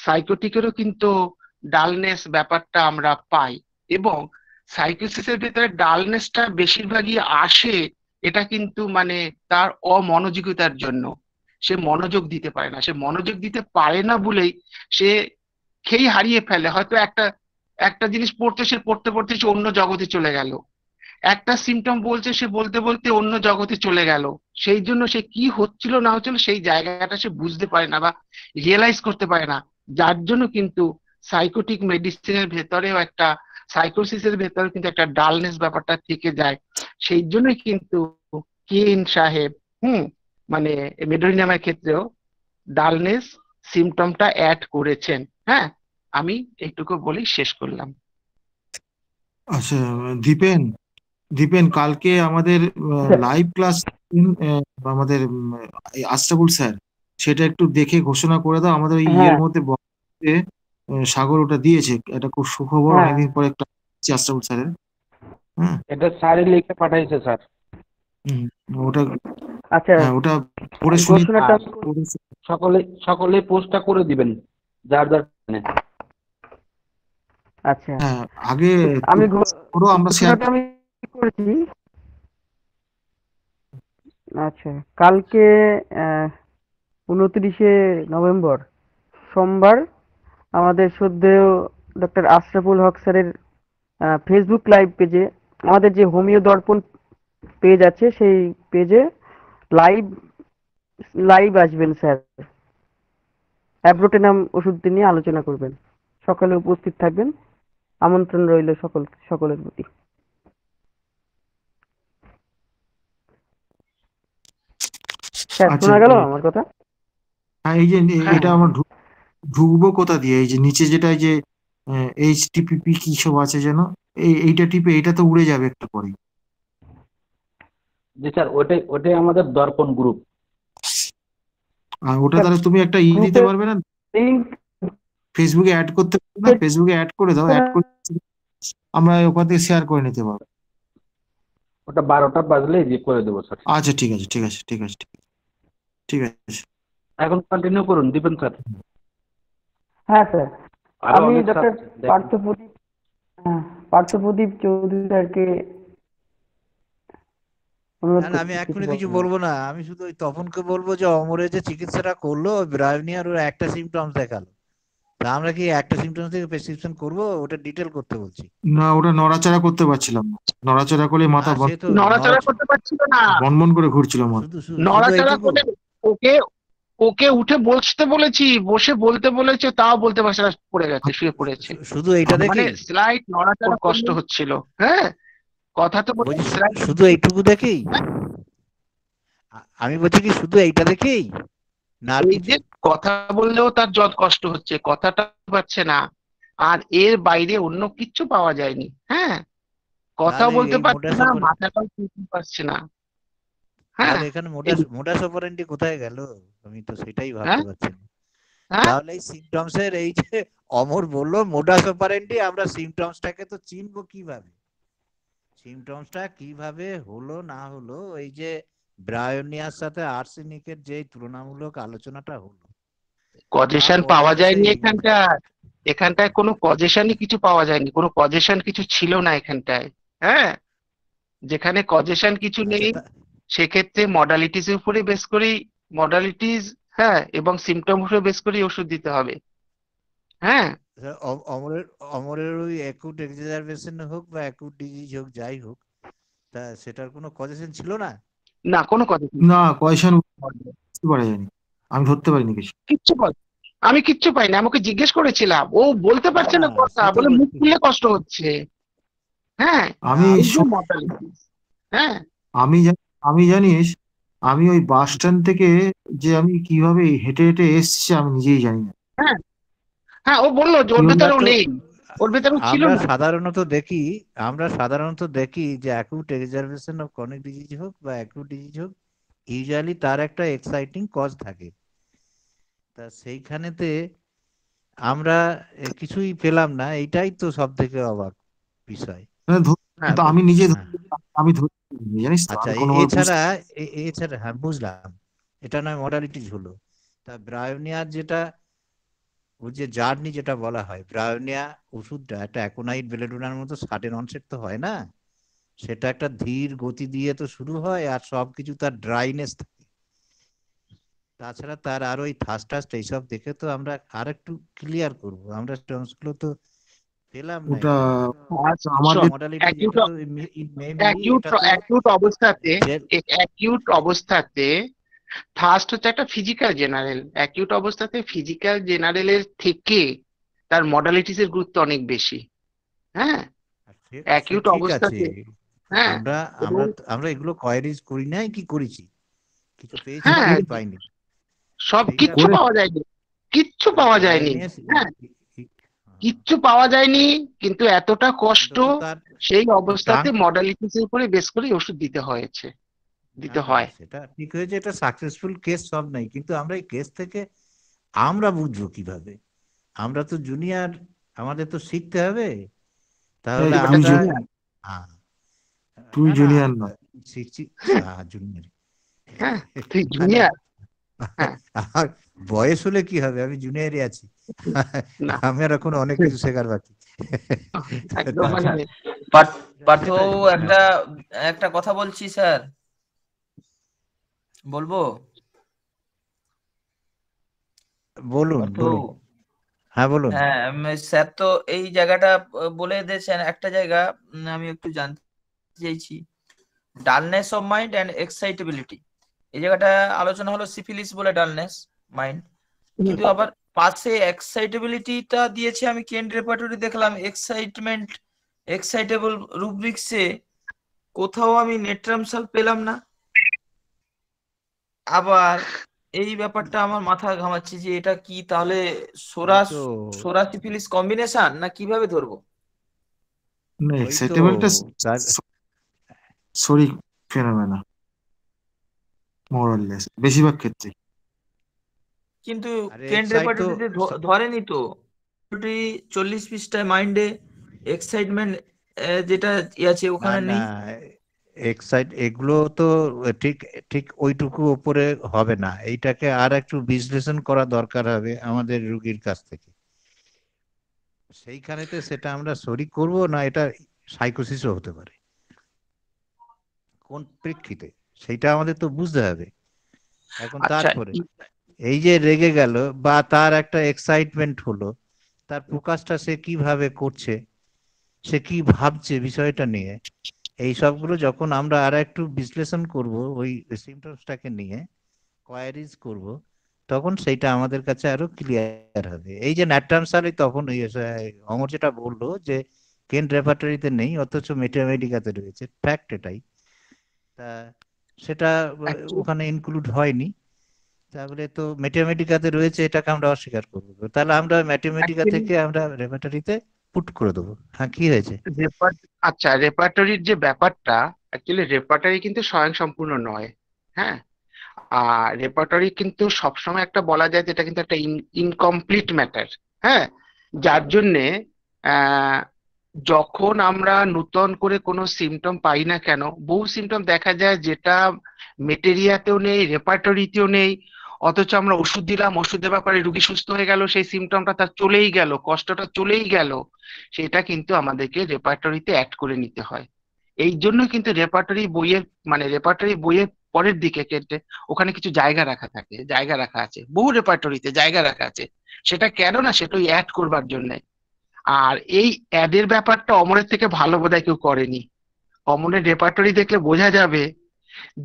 সাইকোটিকেরও কিন্তু ডালনেস ব্যাপারটা আমরা পাই। এবং সাইকোসিসের ভিতরে ডালনেসটা বেশিরভাগই আসে, এটা কিন্তু মানে তার অমনোযোগিতার জন্য। সে মনোযোগ দিতে পারে না, সে মনোযোগ দিতে পারে না বলেই সে খেই হারিয়ে ফেলে। হয়তো একটা একটা জিনিস পড়তে, সে পড়তে পড়তে সে অন্য জগতে চলে গেল, একটা সিমটম বলছে সে বলতে বলতে অন্য জগতে চলে গেল। সেই জন্য সে কি হচ্ছিল না হচ্ছিল সেই জায়গাটা সে বুঝতে পারে না বা রিয়েলাইজ করতে পারে না। যার জন্য কিন্তু সাইকোটিক মেডিসিনের ভেতরেও একটা, সাইকোসিসের ভেতরে কিন্তু একটা ডালনেস ব্যাপারটা থেকে যায়। সেই জন্যই কিন্তু কেন সাহেব মানে মেডোরিনামের ক্ষেত্রেও ডালনেস সিমটমটা অ্যাড করেছেন। হ্যাঁ, আমি এইটুকু বলেই শেষ করলাম। আচ্ছা, দীপেন দীপেন কালকে আমাদের লাইভ ক্লাস আমাদের এই আশরাফুল স্যার, সেটা একটু দেখে ঘোষণা করে দাও আমাদের ওই ইয়ের হ্যাঁ মধ্যে বক্সে। সাগর ওটা দিয়েছে, এটা খুব সুখবর, হ্যাঁ অনেকদিন পরে একটা পাচ্ছি আশরাফুল স্যারের। হ্যাঁ, এটা স্যারই লিখে পাঠাইছে স্যার। হুম, ওটা আচ্ছা, হ্যাঁ ওটা পড়ে শুনি। ঘোষণাটা সকলে পোস্টটা করে দিবেন যার যার ফোনে। আচ্ছা, হ্যাঁ আগে আমি করো, আমরা শেয়ার। ঘোষণাটা আমি করেছি। আচ্ছা, কালকে 29শে নভেম্বর সোমবার আমাদের শ্রদ্ধেয় ডক্টর আশরাফুল হক স্যারের ফেসবুক লাইভ পেজে, আমাদের যে হোমিও দর্পণ পেজ আছে সেই পেজে লাইভ লাইভ আসবেন স্যার। অ্যাব্রোটেনাম ওষুধ নিয়ে আলোচনা করবেন, সকলে উপস্থিত থাকবেন, আমন্ত্রণ রইল সকলের প্রতি। স্যার আচ্ছা, শোনা গেল আমার কথা? হ্যাঁ এই যে হ্যাঁ এটা আমার ঢুকবো কোথা দিয়ে? এই যে নিচে যেটা, এই যে HTTP কি সব আছে যেন, এইটা টিপে এটা তো উড়ে যাবে একটু পরে। জি স্যার, ওটাই আমাদের দর্পণ গ্রুপ। আর ওটা তাহলে তুমি একটা দিতে পারবে না, লিংক ফেসবুকে অ্যাড করতে পারবে না? ফেসবুকে অ্যাড করে দাও, অ্যাড করে আমরা ওখান থেকে শেয়ার করে নিতে পারবো। ওটা 12টা বাজলে যে করে দেবো স্যার। আচ্ছা ঠিক আছে, ঠিক আছে, ঠিক আছে, ঠিক আছে। এখন কন্টিনিউ করুন দীপেন স্যার। হ্যাঁ স্যার, আরো আমি অনেক ডক্টর স্যার পার্থপ্রদীপ চৌধুরী স্যারকে অনুরোধ না করছি আমি কিছু এক্ষুনি কিছু বলার। বলবো না, আমি শুধু ওই তপনকে বলবো যে অমরের যে চিকিৎসাটা করলো ব্রায়োনিয়ার, ওর একটা সিমটমস দেখালো, তা আমরা কি একটা সিমটমস থেকে প্রেসক্রিপশন করবো? ওটা ডিটেল করতে বলছি। না, ওটা নড়াচড়া করতে পারছিলাম না, নড়াচড়া করলে মাথা না সে তো নড়াচড়া করতে পারছিল না, বনবন করে ঘুরছিল মাথা। শুধু শুধু নড়াচড়া এইটুকু? করে ওকে ওকে উঠে বসতে বলেছি, বসে বলতে বলেছে, তাও বলতে পারছে না, পড়ে গেছে, শুয়ে পড়েছে। শুধু এইটা মানে দেখেই? স্লাইট নড়াচড়া কষ্ট হচ্ছিল। হ্যাঁ, কথা তো বলছি বলছি slight শুধু এইটুকু দেখেই? আমি বলছি কি শুধু এইটা দেখেই, না আর এই কিছু? যে কথা বললেও তার যত কষ্ট হচ্ছে, কথাটা পাচ্ছে না, আর এর বাইরে অন্য কিচ্ছু পাওয়া যায়নি। হ্যাঁ, কথা তাহলে বলতে এই পারছে না, মাথাটাও তুলতে পারছে না। হ্যাঁ, তাহলে এখানে মোডাস অপারেন্ডি কোথায় গেল? আমি তো সেটাই হ্যাঁ, ভাবতে পারছি না। হ্যাঁ, তাহলে এই সিমটমস এর, এই যে অমর বললো মোডাস অপারেন্ডি, আমরা সিমটমসটাকে তো চিনবো কিভাবে? সিমটমসটা কিভাবে হলো না হলো, এই যে ব্রায়োনিয়ার সাথে আর্সেনিকের যে তুলনামূলক আলোচনাটা হলো, কজেশন তারপরে পাওয়া তো যায়নি সেই এখানটায় কোনো কজেশনই কিছু পাওয়া যায়নি, কোনো কজেশন কিছু ছিল না এখানটায়। হ্যাঁ, যেখানে কজেশন কিছু নেই আচ্ছা সেক্ষেত্রে মডালিটিস এর উপরে বেস করেই, মডালিটিস হ্যাঁ এবং সিমটম উপরে বেস করেই ওষুধ দিতে হবে। হ্যাঁ, অমরের অমরের ওই অ্যাকুট এক্সারবেশন হোক বা অ্যাকুট ডিজিজ হোক, যাই হোক, তা সেটার কোনো কজেশন ছিল না? না কোনো কজেশন না, কয়েশন পারা যায়নি, আমি ধরতে পারিনি কিছু। কিচ্ছু বল, আমি কিচ্ছু পাইনি, আমাকে জিজ্ঞেস করেছিলাম, ও বলতে পারছে না না কথা, সে তো বলে মুখ খুললে কষ্ট হচ্ছে। হ্যাঁ, আমি এই যে সব- মর্টালিটিস, হ্যাঁ আমি জানিস, আমি ওই বাস স্ট্যান্ড থেকে যে আমি কিভাবে হেঁটে হেঁটে এসছি আমি নিজেই জানি না। হ্যাঁ হ্যাঁ, ও বললো যে কি ওর হলো? ভেতরেও তো নেই, ওর ভেতরেও ছিল আমরা না। সাধারণত দেখি যে acute exacerbation of chronic disease হোক বা অ্যাকিউট ডিজিজ হোক, ইউজুয়ালি তার একটা এক্সাইটিং কজ থাকে। তা সেইখানেতে আমরা কিছুই পেলাম না, এইটাই তো সব থেকে অবাক বিষয়। মানে হ্যাঁ তো আমি নিজে হ্যাঁ। আমি ধরতে পারিনি, জানিস তো, আচ্ছা, আমি কোনোভাবে এছাড়া বুঝতে এছাড়া হ্যাঁ বুঝলাম, এটা নয় মডালিটিস হলো। তা ব্রায়োনিয়ার যেটা, ওর যে জার্নি যেটা বলা হয়, ব্রায়োনিয়া ওষুধটা একটা অ্যাকোনাইট বেলেডোনার মতো সাডেন অনসেট তো হয় না, সেটা একটা ধীর গতি দিয়ে তো শুরু হয়, আর সবকিছু তার ড্রাইনেস থাকে। তাছাড়া তার আর ওই থাস্ট এইসব দেখে তো আমরা আর একটু ক্লিয়ার করবো, আমরা টার্মস গুলো তো পেলাম না ওটা এখানে। তো আমাদের মডালিটি এটা তো মেবি অ্যাকিউট এটা তো অ্যাকিউট অবস্থাতে, যে- অ্যাকিউট অবস্থাতে ফার্স্ট হচ্ছে একটা ফিজিক্যাল জেনারেল, অ্যাকিউট অবস্থাতে ফিজিক্যাল জেনারেলের থেকে তার মডালিটিস এর গুরুত্ব অনেক বেশি। হ্যাঁ, সে অ্যাকিউট ঠিক আছে। অবস্থাতে, হ্যাঁ আমরা এবং আমরা আমরা এগুলো কোয়ারিজ করি নাই কি করেছি, কিছু পেয়েছি হ্যাঁ নাকি পাইনি, সব সেইটা কিচ্ছু করে পাওয়া যায়নি, কিচ্ছু পাওয়া যায়নি। ব্রায়োনিয়াস হ্যাঁ, কিচ্ছু পাওয়া যায়নি, কিন্তু এতটা কষ্ট, অন্তত তার সেই অবস্থাতে ট্রাঙ্ক, মডালিটিস এর উপরে বেস করে ওষুধ দিতে হয়েছে, না দিতে না হয়। সেটা ঠিক হয়েছে, এটা সাকসেসফুল কেস সব নাই, কিন্তু আমরা এই কেস থেকে আমরা বুঝবো কিভাবে? আমরা তো জুনিয়র, আমাদের তো শিখতে হবে। তাহলে ব্যাপারটা তুই আমরা জুনিয়র। হ্যাঁ, তুই না না জুনিয়র না। শিখছি, জুনিয়র। হ্যাঁ, তুই না না, জুনিয়র। হ্যাঁ, আর বয়স হলে কি হবে, আমি জুনিয়রই আছি। না আমার এখন অনেক কিছু শেখার বাকি। একদম আচ্ছা, মানে পার্থ সেটাই, একটা একটা কথা বলছি স্যার, বলবো? বলুন পার্থ, বলুন, হ্যাঁ বলুন। হ্যাঁ স্যার তো এই জায়গাটা বলে দিয়েছেন একটা জায়গা, আমি একটু জানতে চাইছি। Dullness of mind and excitability, এই জায়গাটা আলোচনা হলো সিফিলিস বলে ডালনেস মাইন্ড, কিন্তু আবার পাশে এক্সাইটেবিলিটিটা দিয়েছে, আমি কেন রেপার্টরি দেখলাম এক্সাইটমেন্ট এক্সাইটেবল রুব্রিক্সে কোথাও আমি নেট্রামসাল পেলাম না। আবার এই ব্যাপারটা আমার মাথা ঘামাচ্ছে যে এটা কি তাহলে সোরা ওই তো সোরা সিফিলিস কম্বিনেশন না কিভাবে ধরবো? না, ওই তো এক্সাইটেবলটা তার- শরীর ফেনোমেনা, মোরাললেস বেশিরভাগ ক্ষেত্রে। কিন্তু আরে কেন এক্সাইট তো রেপার্টরিতে ধরেনি তো, 40 পৃষ্ঠায় মাইন্ডে এক্সাইটমেন্ট যেটা আছে না ওখানে না, নেই। এক্সাইট এগুলো তো ঠিক ঠিক ওইটুকু উপরে হবে না, এইটাকে আর একটু বিশ্লেষণ করা দরকার হবে আমাদের রুগীর কাছ থেকে। সেইখানেতে সেটা আমরা সরি করব না, এটা সাইকোসিসও হতে পারে, কোন প্রেক্ষিতে সেইটা আমাদের তো বুঝতে হবে। এখন আচ্ছা তারপরে এই যে রেগে গেল বা তার একটা এক্সাইটমেন্ট হলো, তার প্রকাশটা সে কিভাবে করছে, সে কি ভাবছে বিষয়টা নিয়ে, এই সবগুলো যখন আমরা আর একটু বিশ্লেষণ করব ওই সিমটমসটাকে নিয়ে কোয়ারিজ করব, তখন সেইটা আমাদের কাছে আরো ক্লিয়ার হবে। এই যে ন্যাট্রামসালি তখন অমর যেটা বললো যে কেন রেপার্টরিতে নেই অথচ মেটামেডিকাতে রয়েছে, ফ্যাক্ট এটাই। তা সেটা ওখানে ইনক্লুড হয়নি, তাহলে তো ম্যাথমেটিকাতে রয়েছে, এটাকে আমরা অস্বীকার করবো, তাহলে আমরা ম্যাথমেটিকা অ্যাকচুয়ালি থেকে আমরা রেপার্টরিতে পুট করে দেবো। হ্যাঁ, কি হয়েছে? আচ্ছা, রেপার্টরির যে ব্যাপারটা, অ্যাকচুয়ালি রেপার্টরি কিন্তু স্বয়ংসম্পূর্ণ নয়। হ্যাঁ, আর রেপার্টরি কিন্তু সবসময় একটা বলা যায় যে এটা কিন্তু একটা ইনকমপ্লিট ম্যাটার। হ্যাঁ, যার জন্যে আহ, যখন আমরা নূতন করে কোনো সিমটম পাই না কেন, বহু সিমটম দেখা যায় যেটা মেটেরিয়াতেও নেই, রেপার্টরিতেও নেই, অথচ আমরা ওষুধ দিলাম, ওষুধ দেওয়ার পরে রুগী সুস্থ হয়ে গেল, সেই সিমটমটা তার চলেই গেল, কষ্টটা চলেই গেল, সেটা কিন্তু আমাদেরকে রেপার্টরিতে অ্যাড করে নিতে হয়। এই জন্য কিন্তু রেপার্টরি বইয়ের, মানে রেপার্টরি বইয়ের পরের দিকে কেটে ওখানে কিছু জায়গা রাখা থাকে, জায়গা রাখা আছে, বহু রেপার্টরিতে জায়গা রাখা আছে। সেটা কেন না, সেটা ওই অ্যাড করবার জন্য। আর এই অ্যাডের ব্যাপারটা অমরের থেকে ভালো বোধহয় কেউ করেনি। অমরের রেপার্টরি দেখলে বোঝা যাবে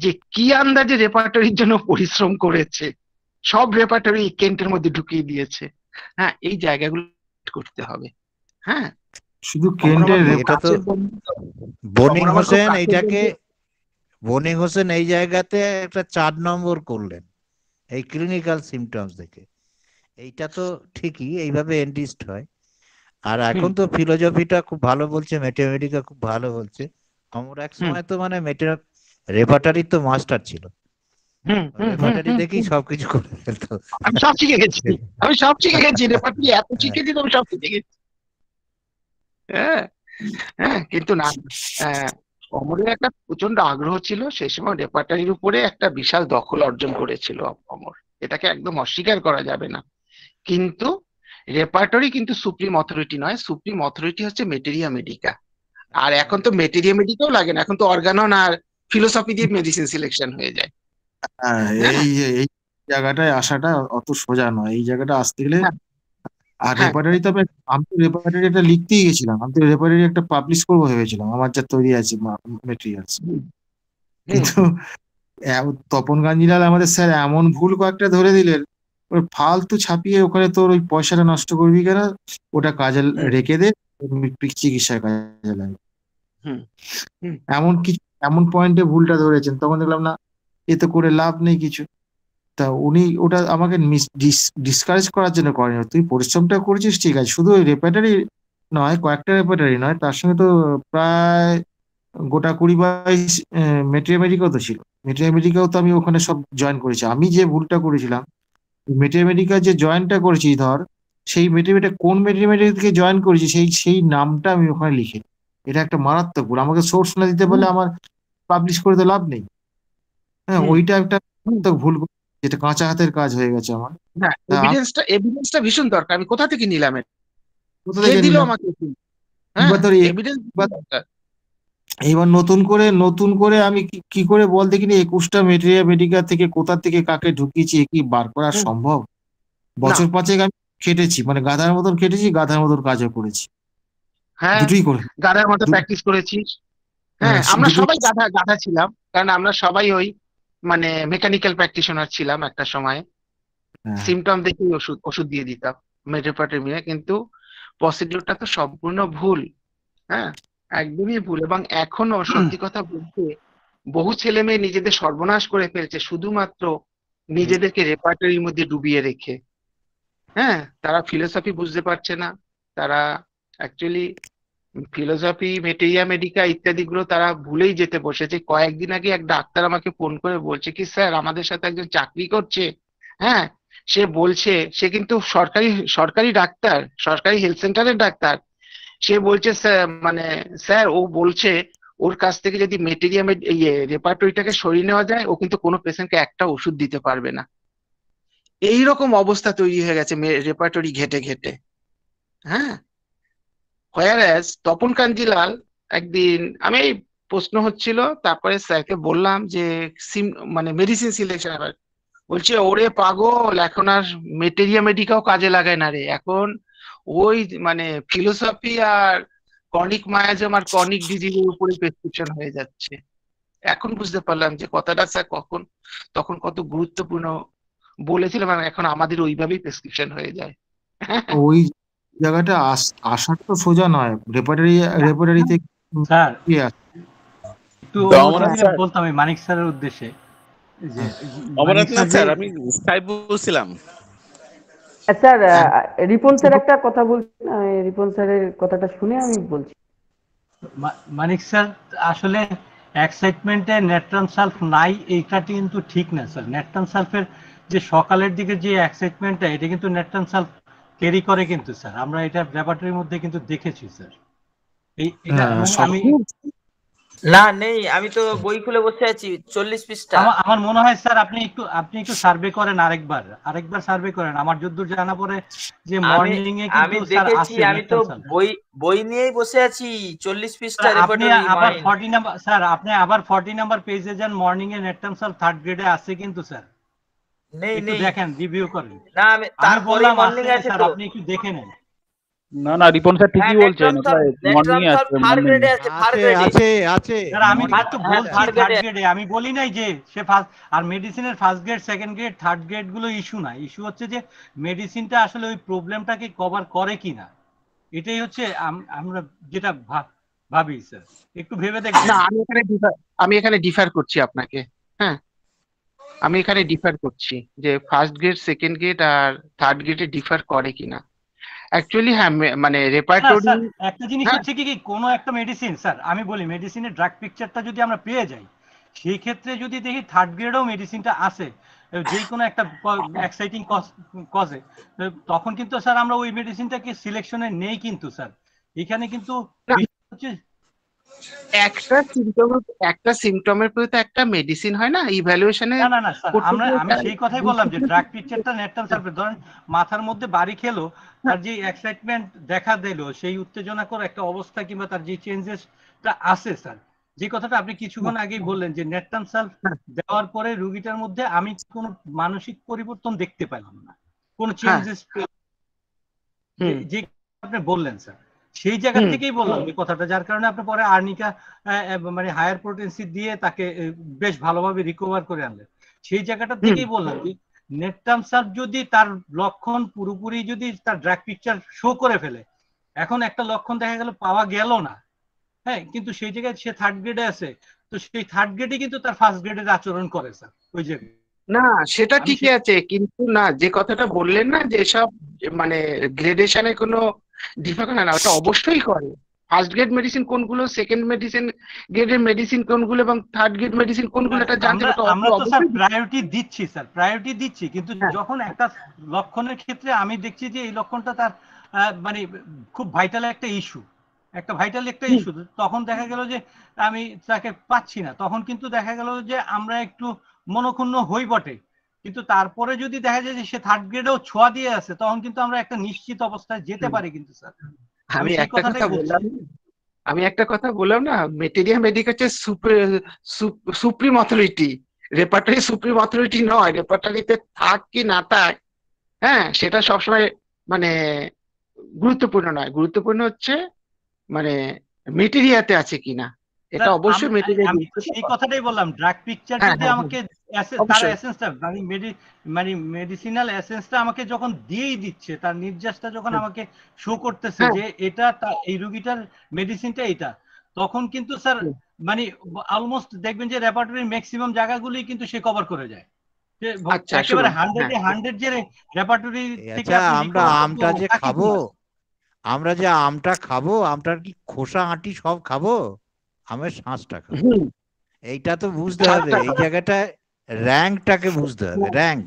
যে কি আন্দাজে রেপার্টরির জন্য পরিশ্রম করেছে, সব রেপার্টরি কেন্টের মধ্যে ঢুকিয়ে দিয়েছে। হ্যাঁ, এই জায়গাগুলো করতে হবে। হ্যাঁ, শুধু অমর কেন্টের আমার খুব এটা তো কাছের বন্ধু তো। বনি অমর আমার খুব হোসেন কাছের এইটাকে বন্ধু। বনি হোসেন এই জায়গাতে একটা 4 নম্বর করলেন এই ক্লিনিক্যাল সিমটমস দেখে। এইটা তো ঠিকই, এইভাবে এন্টিস্ট হয়। আর এখন তো ফিলোজফিটা খুব ভালো বলছে, ম্যাথমেটিকা খুব ভালো বলছে। আমরা এক সময় তো মানে রেপার্টারি তো মাস্টার ছিল, রেপার্টারি দেখেই সবকিছু করে ফেলতো। আমি সব শিখে গেছি, আমি সব শিখে গেছি, রেপার্টরি এত হ্যাঁ, শিখেছি তো আমি সব শিখে গেছি। হ্যাঁ, হ্যাঁ, কিন্তু না, আহ, অমরের একটা প্রচন্ড আগ্রহ ছিল সেই সময়, রেপার্টারির উপরে একটা বিশাল দখল অর্জন করেছিল অমর, এটাকে একদম অস্বীকার করা যাবে না। কিন্তু রেপার্টরি কিন্তু সুপ্রিম অথরিটি নয়, সুপ্রিম অথরিটি হচ্ছে মেটেরিয়া মেডিকা। আর এখন তো মেটেরিয়া মেডিকাও লাগে না, এখন তো অর্গানন আর ফিলোসফি দিয়ে মেডিসিন সিলেকশন হয়ে যায়। হ্যাঁ, হ্যাঁ, এই জায়গাটায় আসাটা অত সোজা নয়, এই জায়গাটা আসতে গেলে। হ্যাঁ, আর হ্যাঁ, রেপার্টারি তো আমি তো রেপার্টারি একটা লিখতেই গেছিলাম, আমি তো রেপার্টারি একটা পাবলিশ করবো ভেবেছিলাম, আমার যা তৈরি আছে মেটেরিয়ালস। হুম, হুম, কিন্তু তপন কাঞ্জিলাল আমাদের স্যার এমন ভুল কয়েকটা ধরে দিলেন, ওর ফালতু ছাপিয়ে ওখানে তোর ওই পয়সাটা নষ্ট করবি কেন, ওটা কাজে হুম, রেখে দে, চিকিৎসার কাজে লাগে। হুম, হুম, এমন কিছু এমন পয়েন্টে ভুলটা ধরেছেন, তখন দেখলাম না, এ তো করে লাভ নেই কিছু। তা উনি ওটা আমাকে ডিসকারেজ করার জন্য করেনি, তুই পরিশ্রমটা করেছিস ঠিক আছে, শুধু ওই রেপার্টারি নয়, কয়েকটা রেপার্টারি নয়, তার সঙ্গে তো প্রায় গোটা 20-22 মেটেরিয়ামেডিকাও তো ছিল। মেটেরিয়ামেডিকাও তো আমি ওখানে সব জয়েন করেছি। আমি যে ভুলটা করেছিলাম, মেটেরিয়ামেডিকা যে জয়েনটা করেছি ধর, সেই মেটেরিয়ামেডিকা কোন মেটেরিয়ামেডিকা থেকে জয়েন করেছি সেই নামটা আমি ওখানে লিখে, এটা একটা মারাত্মক ভুল। আমাকে সোর্স না দিতে বলে আমার পাবলিশ করে তো লাভ নেই। হ্যাঁ, হুম, ওইটা একটা হুম। মারাত্মক ভুল, যেটা কাঁচা হাতের কাজ হয়ে গেছে আমার। না, তা আমি এভিডেন্সটা ভীষণ দরকার। আমি কোথা থেকে নিলাম এটা? কোথা কে থেকে দিল নিলাম? আমাকে? হ্যাঁ, এবার ধর এভিডেন্স এবার দরকার। এইবার নতুন করে আমি কি করে বল দেখিনি, 21টা মেডিকেল থেকে কোথা থেকে কাকে ঢুকিয়েছি, এ কি বার করা হুম, সম্ভব? না, বছর 5 আমি খেটেছি, মানে গাধার মতন খেটেছি, গাধার মতন কাজও করেছি, হ্যাঁ, দুটোই করে গাধার মতো দু- প্র্যাকটিস করেছিস। হ্যাঁ, আমরা দুটোই। সবাই গাধা গাধা ছিলাম, কারণ আমরা সবাই ওই মানে মেকানিক্যাল প্র্যাকটিশনার ছিলাম একটা সময়। হ্যাঁ, সিমটম দেখেই ওষুধ ওষুধ দিয়ে দিতাম, মেটোপ্রোটেমিয়া। কিন্তু প্রসিডিউরটা তো সম্পূর্ণ ভুল। হ্যাঁ, একদমই ভুল। এবং এখনো সত্যি কথা বলতে বহু ছেলে মেয়ে নিজেদের সর্বনাশ করে ফেলছে শুধুমাত্র নিজেদেরকে রেপার্টরির মধ্যে ডুবিয়ে রেখে। হ্যাঁ, তারা ফিলোসফি বুঝতে পারছে না, তারা অ্যাকচুয়ালি ফিলোসফি, মেটেরিয়া মেডিকা ইত্যাদি গুলো তারা ভুলেই যেতে বসেছে। কয়েকদিন আগে এক ডাক্তার আমাকে ফোন করে বলছে কি, স্যার আমাদের সাথে একজন চাকরি করছে, হ্যাঁ, সে বলছে, সে কিন্তু সরকারি সরকারি ডাক্তার, সরকারি হেলথ সেন্টারের ডাক্তার। সে বলছে স্যার, মানে স্যার ও বলছে ওর কাছ থেকে যদি মেটেরিয়া রেপার্টরিটাকে সরিয়ে নেওয়া যায়, ও কিন্তু কোনো পেশেন্টকে একটা ওষুধ দিতে পারবে না। এইরকম অবস্থা তৈরি হয়ে গেছে রেপার্টরি ঘেটে ঘেটে। হ্যাঁ, হোয়ারএজ তপন কাঞ্জিলাল একদিন, আমি এই প্রশ্ন হচ্ছিল, তারপরে স্যারকে বললাম যে মানে মেডিসিন সিলেকশন, বলছে ওরে পাগল, এখন আর মেটেরিয়া মেডিকাও কাজে লাগায় না রে, এখন ওই মানে ফিলোসফি আর ক্রনিক মায়াজম আর ক্রনিক ডিজিজের উপরে প্রেসক্রিপশন হয়ে যাচ্ছে। এখন বুঝতে পারলাম যে কথাটা স্যার তখন কত গুরুত্বপূর্ণ বলেছিলাম, আর এখন আমাদের ওইভাবেই প্রেসক্রিপশন হয়ে যায়। ওই জায়গাটা আসার তো সোজা নয়, রেপার্টারি থেকে স্যার ইয়ে আসে। একটু অনুমতি অমরনাথ দিলে স্যার, বলতাম আমি মানিক স্যারের উদ্দেশ্যে যে হ্যাঁ, মানিক স্যার অমরনাথ যে স্যার, আমি স্কাইপ বলছিলাম। স্যার, হ্যাঁ, রিপন স্যার একটা কথা বলছেন, রিপন স্যারের কথাটা শুনে আমি বলছি। মানিক স্যার আসলে এক্সাইটমেন্টে নেট্রান সালফ নাই, এইটা কিন্তু ঠিক না স্যার। নেট্রান সালফের যে সকালের দিকে যে এক্সাইটমেন্টটা, এটা কিন্তু নেট্রান সালফ ক্যারি করে কিন্তু স্যার, আমরা এটা ল্যাবরেটরির মধ্যে কিন্তু দেখেছি স্যার। এটা হ্যাঁ, এবং আমি না, নেই, আমি তো বই খুলে বসে আছি, 40 পৃষ্ঠা। আমার মনে হয় স্যার আপনি একটু সার্ভে করেন, আরেকবার সার্ভে করেন। আমার যতদূর জানা পড়ে যে আমি মর্নিং এ কিন্তু আমি স্যার দেখেছি, আছে আমি তো নেট্রান সালফ। বই বই নিয়েই বসে আছি, 40 পৃষ্ঠা আপনি রেপার্টরি আবার মাইন্ড। 40 নাম্বার স্যার, আপনি আবার 40 নাম্বার পেজে যান, মর্নিং এ নেট্রান সালফ থার্ড গ্রেডে আছে কিন্তু স্যার, নেই একটু নেই, দেখেন, রিভিউ করেন। না আমি আমি তারপরেই বললাম মর্নিং আছে আছে স্যার, তো। আপনি একটু দেখে নেন। না না, রিপন স্যার হ্যাঁ, ঠিকই বলছেন, এটা মর্নিং এ আছে, থার্ড মর্নিং গ্রেডে আছে, থার্ড আছে গ্রেডে। আছে আছে স্যার আমি মর্নিং তো হ্যাঁ, বলছি থার্ড থার্ড গ্রেডে। গ্রেডে, আমি বলি নাই যে সে ফার্স্ট। আর মেডিসিনের first grade, second grade, third grade গুলো ইস্যু না, ইস্যু হচ্ছে যে মেডিসিনটা আসলে ওই প্রবলেমটাকে কভার করে কিনা। এটাই হচ্ছে আমরা যেটা ভাবি স্যার, একটু ভেবে দেখবেন। না, আমি এখানে ডিফার করছি আপনাকে। হ্যাঁ, আমি এখানে ডিফার করছি যে ফার্স্ট গ্রেড, সেকেন্ড গ্রেড আর থার্ড গ্রেডে ডিফার করে কিনা। অ্যাকচুয়ালি হ্যাঁ, মানে না রেপার্টরি। স্যার, একটা জিনিস হ্যাঁ, হচ্ছে কি কোনো একটা মেডিসিন, স্যার আমি বলি মেডিসিনের ড্রাগ পিকচারটা যদি আমরা পেয়ে যাই, সেই ক্ষেত্রে যদি দেখি থার্ড গ্রেডেও মেডিসিনটা আছে যে কোনো একটা এক্সাইটিং কজে, তখন কিন্তু স্যার আমরা ওই মেডিসিনটাকে সিলেকশনে নেই কিন্তু স্যার। এখানে কিন্তু না, বিষয় হচ্ছে একটা সিমটমের প্রতি তো একটা মেডিসিন হয় না ইভ্যালুয়েশনে না না না স্যার, করতে গিয়ে আমি সেই কথাই বললাম যে ড্রাগ পিকচারটা নেটটাল সার্ফেস, ধরেন মাথার মধ্যে বাড়ি খেলো, তার যে এক্সাইটমেন্ট দেখা দিল, সেই উত্তেজনাকর একটা অবস্থা কিংবা তার যে চেঞ্জেসটা আছে স্যার, যে কথাটা আপনি কিছুক্ষণ আগেই বললেন যে নেটটাল সালফ দেওয়ার পরে রোগীটার মধ্যে আমি কোনো মানসিক পরিবর্তন দেখতে পেলাম না, কোনো চেঞ্জেস যে আপনি বললেন স্যার, সেই জায়গা থেকেই বললাম এই কথাটা, যার কারণে আপনি পরে আর্নিকা মানে হায়ার পোটেন্সি দিয়ে তাকে বেশ ভালোভাবে রিকভার করে আনলেন। সেই জায়গাটা থেকেই বললাম যে নেটটাম সালফ যদি তার লক্ষণ পুরোপুরি যদি তার ড্রাগ পিকচার শো করে ফেলে, এখন একটা লক্ষণ দেখা গেল পাওয়া গেল না, হ্যাঁ, কিন্তু সেই জায়গায় সে থার্ড গ্রেডে আছে, তো সেই থার্ড গ্রেডে কিন্তু তার ফার্স্ট গ্রেডের আচরণ করে স্যার ওই জায়গায়। না, সেটা ঠিকই আছে, কিন্তু না, যে কথাটা বললেন না যে সব মানে গ্রেডেশনে কোনো ডিফার করে না, ওটা অবশ্যই করে। ফার্স্ট গ্রেড মেডিসিন কোনগুলো, সেকেন্ড গ্রেডের মেডিসিন কোনগুলো এবং থার্ড গ্রেড মেডিসিন কোনগুলো, এটা জানতে হবে তো আমরা তো স্যার অবশ্যই। প্রায়োরিটি দিচ্ছি স্যার, প্রায়োরিটি দিচ্ছি, কিন্তু যখন একটা লক্ষণের ক্ষেত্রে আমি দেখছি যে এই লক্ষণটা তার মানে খুব ভাইটাল একটা ইস্যু, তখন দেখা গেল যে আমি তাকে পাচ্ছি না, তখন কিন্তু দেখা গেল যে আমরা একটু মনক্ষুণ্ণ হই বটে, কিন্তু তারপরে যদি দেখা যায় যে সে থার্ড গ্রেডেও ছোঁয়া দিয়ে আছে, তখন কিন্তু আমরা একটা নিশ্চিত অবস্থায় যেতে পারি কিন্তু স্যার। আমি সেই একটা কথা কথাটাই বলছি। বললাম না, মেটেরিয়া মেডিক হচ্ছে supreme authority, repertory supreme authority নয়। রেপার্টরিতে থাক কি না থাক, হ্যাঁ, সেটা সবসময় মানে গুরুত্বপূর্ণ নয়। গুরুত্বপূর্ণ হচ্ছে মানে মেটেরিয়াতে আছে কিনা, এটা অবশ্যই মেটেরিয়া। আমি সেই কথাটাই বললাম, ড্রাগ পিকচার যদি আমাকে তার এসেন্সটা মানে মেডিসিনাল এসেন্সটা আমাকে যখন দিয়েই দিচ্ছে, তার নির্যাসটা যখন আমাকে শো করতেছে যে এটা এই রোগীটার মেডিসিনটা এটা, তখন কিন্তু স্যার মানে অলমোস্ট দেখবেন যে রেপার্টরির ম্যাক্সিমাম জায়গাগুলোই কিন্তু সে কভার করে যায়। একেবারে 100 যে রেপার্টরি থেকে আচ্ছা, আমরা আমটা যে খাবো, আমটার কি খোসা আঁটি সব খাবো, আমের শাঁসটা খাবো, এইটা তো বুঝতে হবে। এই জায়গাটায় র্যাঙ্কটাকে বুঝতে হবে, র্যাঙ্ক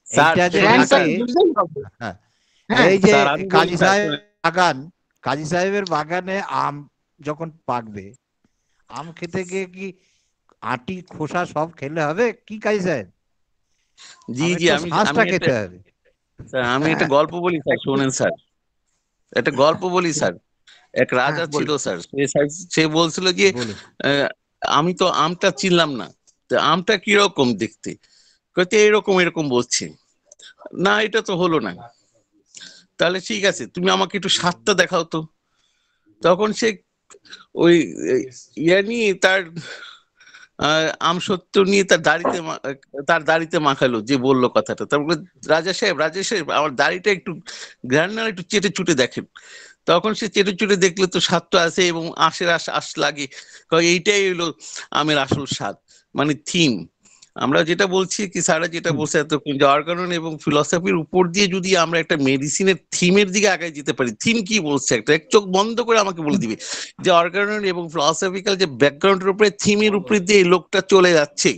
এইটা যে এই যে কাজী সাহেবের বাগানে আম যখন পাকবে, আম খেতে গিয়ে কি আঁটি খোসা সব খেলে হবে কি কাজী সাহেব? জি জি, শাঁসটা খেতে হবে। আমি একটা গল্প বলি স্যার, শোনেন স্যার, একটা গল্প বলি স্যার। এক রাজা ছিল স্যার, সে বলছিল যে আমি তো আমটা চিনলাম না, আমটা কিরকম দেখতে, এরকম এরকম বলছে, না এটা তো হলো না, তাহলে ঠিক আছে তুমি আমাকে একটু স্বাদটা দেখাও তো। তখন সে ওই নিয়ে তার আমসত্ত্ব নিয়ে তার দাড়িতে মাখালো, যে বললো কথাটা। তারপরে রাজা সাহেব আমার দাড়িটা একটু গ্রান্নার একটু চেটে চুটে দেখেন। তখন সে চেটে চুটে দেখলে তো স্বাদ তো আছে এবং আশ লাগে, এইটাই হলো আমের আসল স্বাদ, মানে থিম। আমরা যেটা বলছি কি স্যারা যেটা বলছে এতক্ষণ, যে অর্গানন এবং ফিলসফির উপর দিয়ে যদি আমরা একটা মেডিসিনের থিমের দিকে আগায় যেতে পারি, থিম কি বলছে একটা এক চোখ বন্ধ করে আমাকে বলে দিবে যে অর্গানন এবং ফিলসফিক্যাল যে ব্যাকগ্রাউন্ডের উপরে, থিমের উপরে দিয়ে লোকটা চলে যাচ্ছে,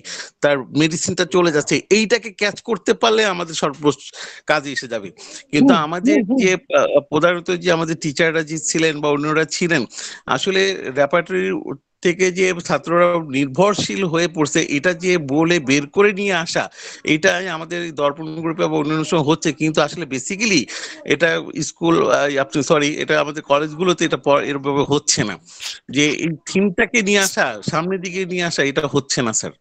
তার মেডিসিনটা চলে যাচ্ছে, এইটাকে ক্যাচ করতে পারলে আমাদের সর্বোচ্চ কাজে এসে যাবে। কিন্তু আমাদের যে প্রধানত যে আমাদের টিচাররা যে ছিলেন বা অন্যরা ছিলেন, আসলে রেপার্টরির থেকে যে ছাত্ররা নির্ভরশীল হয়ে পড়ছে, এটা যে বলে বের করে নিয়ে আসা, এটাই আমাদের দর্পণ গ্রুপে বা অন্যান্য সময় হচ্ছে, কিন্তু আসলে বেসিক্যালি এটা স্কুল এটা আমাদের কলেজগুলোতে এটা এরভাবে হচ্ছে না, যে এই থিমটাকে নিয়ে আসা, সামনের দিকে নিয়ে আসা, এটা হচ্ছে না স্যার।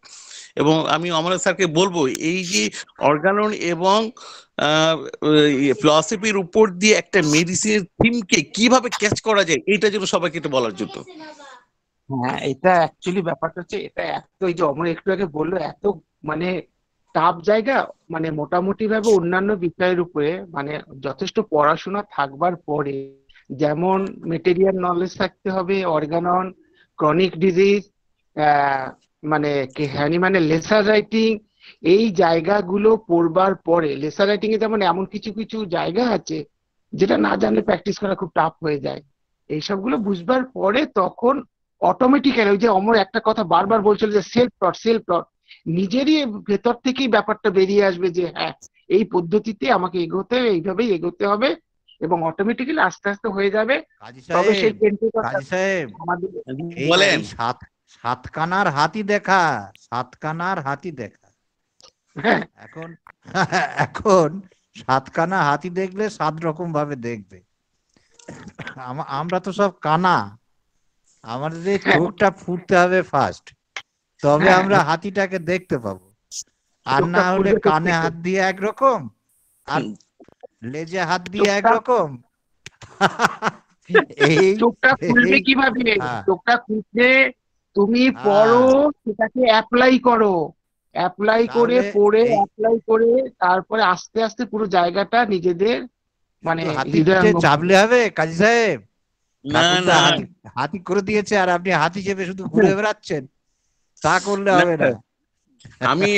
এবং আমি অমর স্যারকে বলবো, এই যে অর্গানন এবং ফিলসফির উপর দিয়ে একটা মেডিসিনের থিমকে কিভাবে ক্যাচ করা যায়, এটা যেন সবাইকে এটা বলার জন্য। হ্যাঁ, এটা অ্যাকচুয়ালি ব্যাপারটা হচ্ছে এটা এত, এই যে অমর একটু আগে বললো, এত মানে টাফ জায়গা, মানে মোটামুটি ভাবে অন্যান্য বিষয়ের উপরে মানে যথেষ্ট পড়াশোনা থাকবার পরে যেমন মেটেরিয়াল নলেজ থাকতে হবে, অর্গানন, ক্রনিক ডিজিজ, মানে মানে লেসার রাইটিং, এই জায়গাগুলো পড়বার পরে লেসার রাইটিং এ যেমন এমন কিছু কিছু জায়গা আছে যেটা না জানলে প্র্যাকটিস করা খুব টাফ হয়ে যায়। এই সবগুলো বুঝবার পরে তখন অটোমেটিক্যালি, ওই যে অমর একটা কথা বারবার বলছিল যে সেলফ টট, নিজেরই ভেতর থেকেই ব্যাপারটা বেরিয়ে আসবে যে হ্যাঁ এই পদ্ধতিতে আমাকে এগোতে হবে, এইভাবেই এগোতে হবে, এবং অটোমেটিক্যালি আস্তে আস্তে হয়ে যাবে। কাজী তবে সেই সাহেব, পেন্টটা কাজী সাহেব, আমাদের এই বলেন। এই সাতকানার হাতি দেখা, সাতকানার হাতি দেখা। হ্যাঁ এখন এখন সাতকানা হাতি দেখলে 7 রকম ভাবে দেখবে। আমরা তো সব কানা, আমাদের এই চোখটা ফুটতে হবে ফার্স্ট, তবে হ্যাঁ, আমরা হাতিটাকে দেখতে পাবো। আর চোখটা না হলে খুলবে কানে হাত দিয়ে একরকম আর লেজে হাত দিয়ে চোখটা একরকম। এই চোখটা খুলবে এই কিভাবে? হ্যাঁ, চোখটা খুলতে তুমি হ্যাঁ, পড়ো, সেটাকে অ্যাপ্লাই করো, অ্যাপ্লাই করে তাহলে পড়ে এই অ্যাপ্লাই করে তারপরে আস্তে আস্তে পুরো জায়গাটা নিজেদের মানে শুধু হাতির হৃদয়ের পিঠে মধ্যে। চাপলে হবে কাজী সাহেব? না ঠাকুরদা না হাতি হাতি করে দিয়েছে আর আপনি হাতি চেপে শুধু ঘুরে বেড়াচ্ছেন, তা করলে হবে না, না। আমি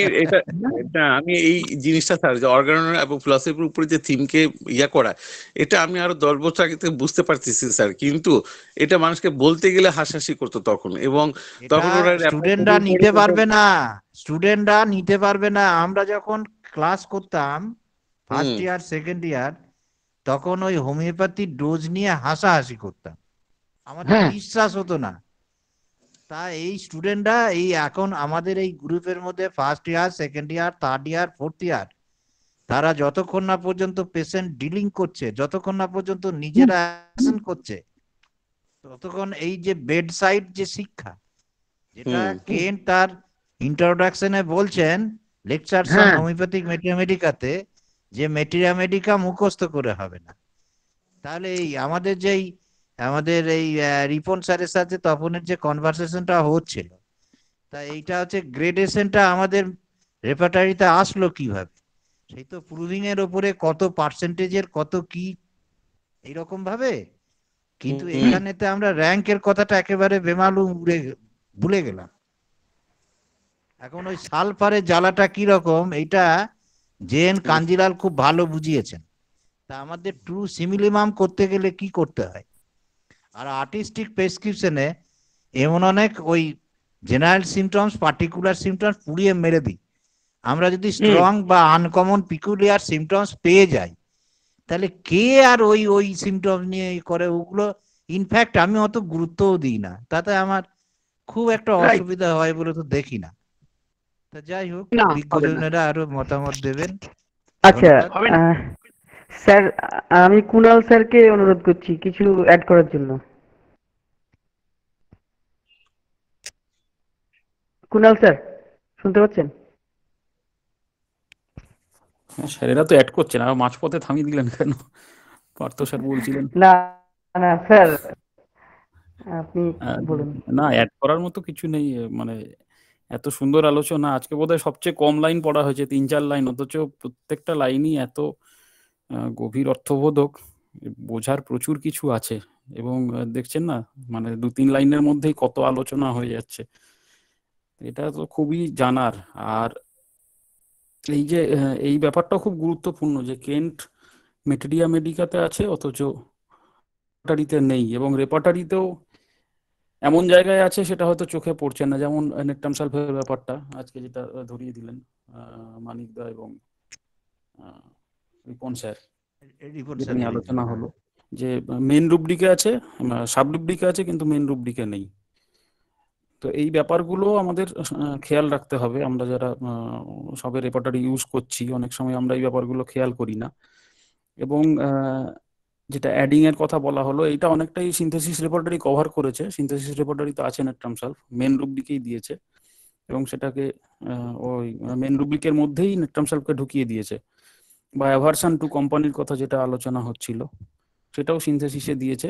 আমি এই জিনিসটা স্যার যে অর্গানন এবং ফিলসফির উপরে যে থিমকে করা, এটা আমি আরো 10 বছর আগে থেকে বুঝতে পারতেছি স্যার, কিন্তু এটা মানুষকে বলতে গেলে হাসাহাসি করতো তখন, এবং এটা তখন ওরা স্টুডেন্টরা নিতে পারবে না, স্টুডেন্টরা নিতে পারবে না। আমরা যখন ক্লাস করতাম ফার্স্ট ইয়ার সেকেন্ড ইয়ার, তখন ওই হোমিওপ্যাথি ডোজ নিয়ে হাসাহাসি করতাম, আমাদের হ্যাঁ বিশ্বাস হতো না। তা এই স্টুডেন্টরা এই এখন আমাদের এই গ্রুপের মধ্যে first year second year third year fourth year, তারা যতক্ষণ না পর্যন্ত পেশেন্ট ডিলিং করছে, যতক্ষণ না পর্যন্ত নিজেরা অ্যাকশন করছে, ততক্ষণ এই যে বেড সাইড যে শিক্ষা, যেটা কেন তার ইন্ট্রোডাকশনে বলছেন লেকচারস অন হ্যাঁ হোমিওপ্যাথিক মেডিকাতে, যে মেটেরিয়া মেডিকা মুখস্থ করে হবে না। তাহলে এই আমাদের এই রিপন স্যারের সাথে তপনের যে কনভারসেশনটা হচ্ছিল, তা এইটা হচ্ছে গ্রেডেশনটা আমাদের রেপার্টারিতে আসলো কিভাবে, সেই তো প্রুভিং এর উপরে কত পার্সেন্টেজের কত কি এইরকম ভাবে। কিন্তু এখানেতে আমরা র্যাঙ্কের কথাটা একেবারে বেমালুম ভুলে গেলাম। এখন ওই সালফারের জ্বালাটা কি রকম, এইটা জেএন কাঞ্জিলাল খুব ভালো বুঝিয়েছেন। তা আমাদের ট্রু সিমিলিমাম করতে গেলে কি করতে হয়, আর আর্টিস্টিক প্রেসক্রিপশনে এমন অনেক ওই জেনারেল সিমটমস পার্টিকুলার সিমটমস পুড়িয়ে মেরে দিই। আমরা যদি স্ট্রং বা আনকমন পিকুলিয়ার সিমটমস পেয়ে যাই, তাহলে কে আর ওই ওই সিমটমস নিয়ে করে ওগুলো, ইনফ্যাক্ট আমি অত গুরুত্বও দিই না, তাতে আমার খুব একটা অসুবিধা হয় বলে তো দেখি না। তা যাই হোক, না, হবে না। বিজ্ঞজনেরা আরো মতামত দেবেন। আচ্ছা ধন্যবাদ। স্যার, আমি কুনাল স্যারকে অনুরোধ করছি কিছু অ্যাড করার জন্য। কুনাল স্যার শুনতে পাচ্ছেন? স্যারেরা তো অ্যাড করছেন, আর মাঝপথে থামিয়ে দিলেন কেন? পার্থ স্যার বলছিলেন। না না স্যার, আপনি বলুন। না, অ্যাড করার মতো কিছু নেই, মানে এত সুন্দর আলোচনা। আজকে বোধহয় সবচেয়ে কম লাইন পড়া হয়েছে, 3-4 লাইন, অথচ প্রত্যেকটা লাইনই এত গভীর অর্থবোধক, বোঝার প্রচুর কিছু আছে। এবং দেখছেন না, মানে 2-3 লাইনের মধ্যেই কত আলোচনা হয়ে যাচ্ছে, এটা তো খুবই জানার। আর এই যে এই ব্যাপারটা খুব গুরুত্বপূর্ণ যে কেন্ট মেটেরিয়া মেডিকাতে আছে অথচ রেপার্টারিতে নেই, এবং রেপার্টারিতেও এমন জায়গায় আছে সেটা হয়তো চোখে পড়ছে না। যেমন নেকটাম সালফের ব্যাপারটা আজকে যেটা ধরিয়ে দিলেন মানিকদা এবং রিপন স্যার, যেটা নিয়ে আলোচনা হলো, যে মেন রুব্রিকে আছে, সাব রুব্রিকে আছে, কিন্তু মেন রুব্রিকে নেই। তো এই ব্যাপারগুলো আমাদের খেয়াল রাখতে হবে। আমরা যারা সবে রেপার্টারি ইউজ করছি, অনেক সময় আমরা এই ব্যাপারগুলো খেয়াল করি না। এবং যেটা অ্যাডিং এর কথা বলা হলো, এটা অনেকটাই সিনথেসিস রেপার্টারি কভার করেছে। সিনথেসিস রেপার্টারি তো আছে নেকটাম সালফ, মেন রুব্রিকেই দিয়েছে, এবং সেটাকে ওই মেন রুব্রিকের মধ্যেই নেকটাম সালফকে ঢুকিয়ে দিয়েছে। বা অ্যাভারশন টু কোম্পানির কথা যেটা আলোচনা হচ্ছিল, সেটাও সিনথেসিসে দিয়েছে,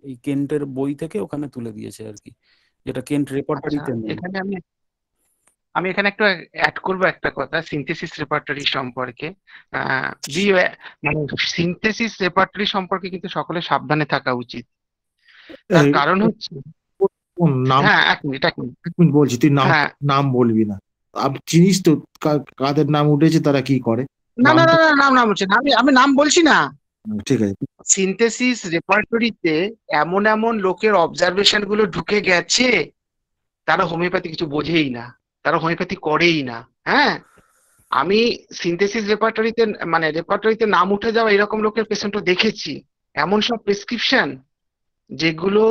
এই কেন্টের বই থেকে ওখানে তুলে দিয়েছে আর কি, যেটা কেন্ট রেপার্টারিতে নেই। এখানে আমি আমি এখানে একটু অ্যাড করবো একটা কথা সিনথেসিস রেপার্টরি সম্পর্কে। আহ মানে সিনথেসিস রেপার্টরি সম্পর্কে কিন্তু সকলে সাবধানে থাকা উচিত। তার এই কারণ হচ্ছে, কোন নাম, হ্যাঁ এক মিনিট এক মিনিট বলছি, তুই নাম হ্যাঁ নাম বলবি না। চিনিস তো কাদের নাম উঠেছে, তারা কি করে? না না নাম না না নাম নাম হচ্ছে না, আমি নাম বলছি না। ঠিক আছে। সিনথেসিস রেপার্টরিতে এমন এমন লোকের অবজারভেশন গুলো ঢুকে গেছে, তারা হোমিওপ্যাথি কিছু বোঝেই না, তারা হোমিওপ্যাথি করেই না। হ্যাঁ, আমি সিনথেসিস রেপার্টরিতে মানে রেপার্টরিতে নাম উঠে যাওয়া এরকম লোকের পেশেন্টও দেখেছি। এমন সব প্রেসক্রিপশন যেগুলো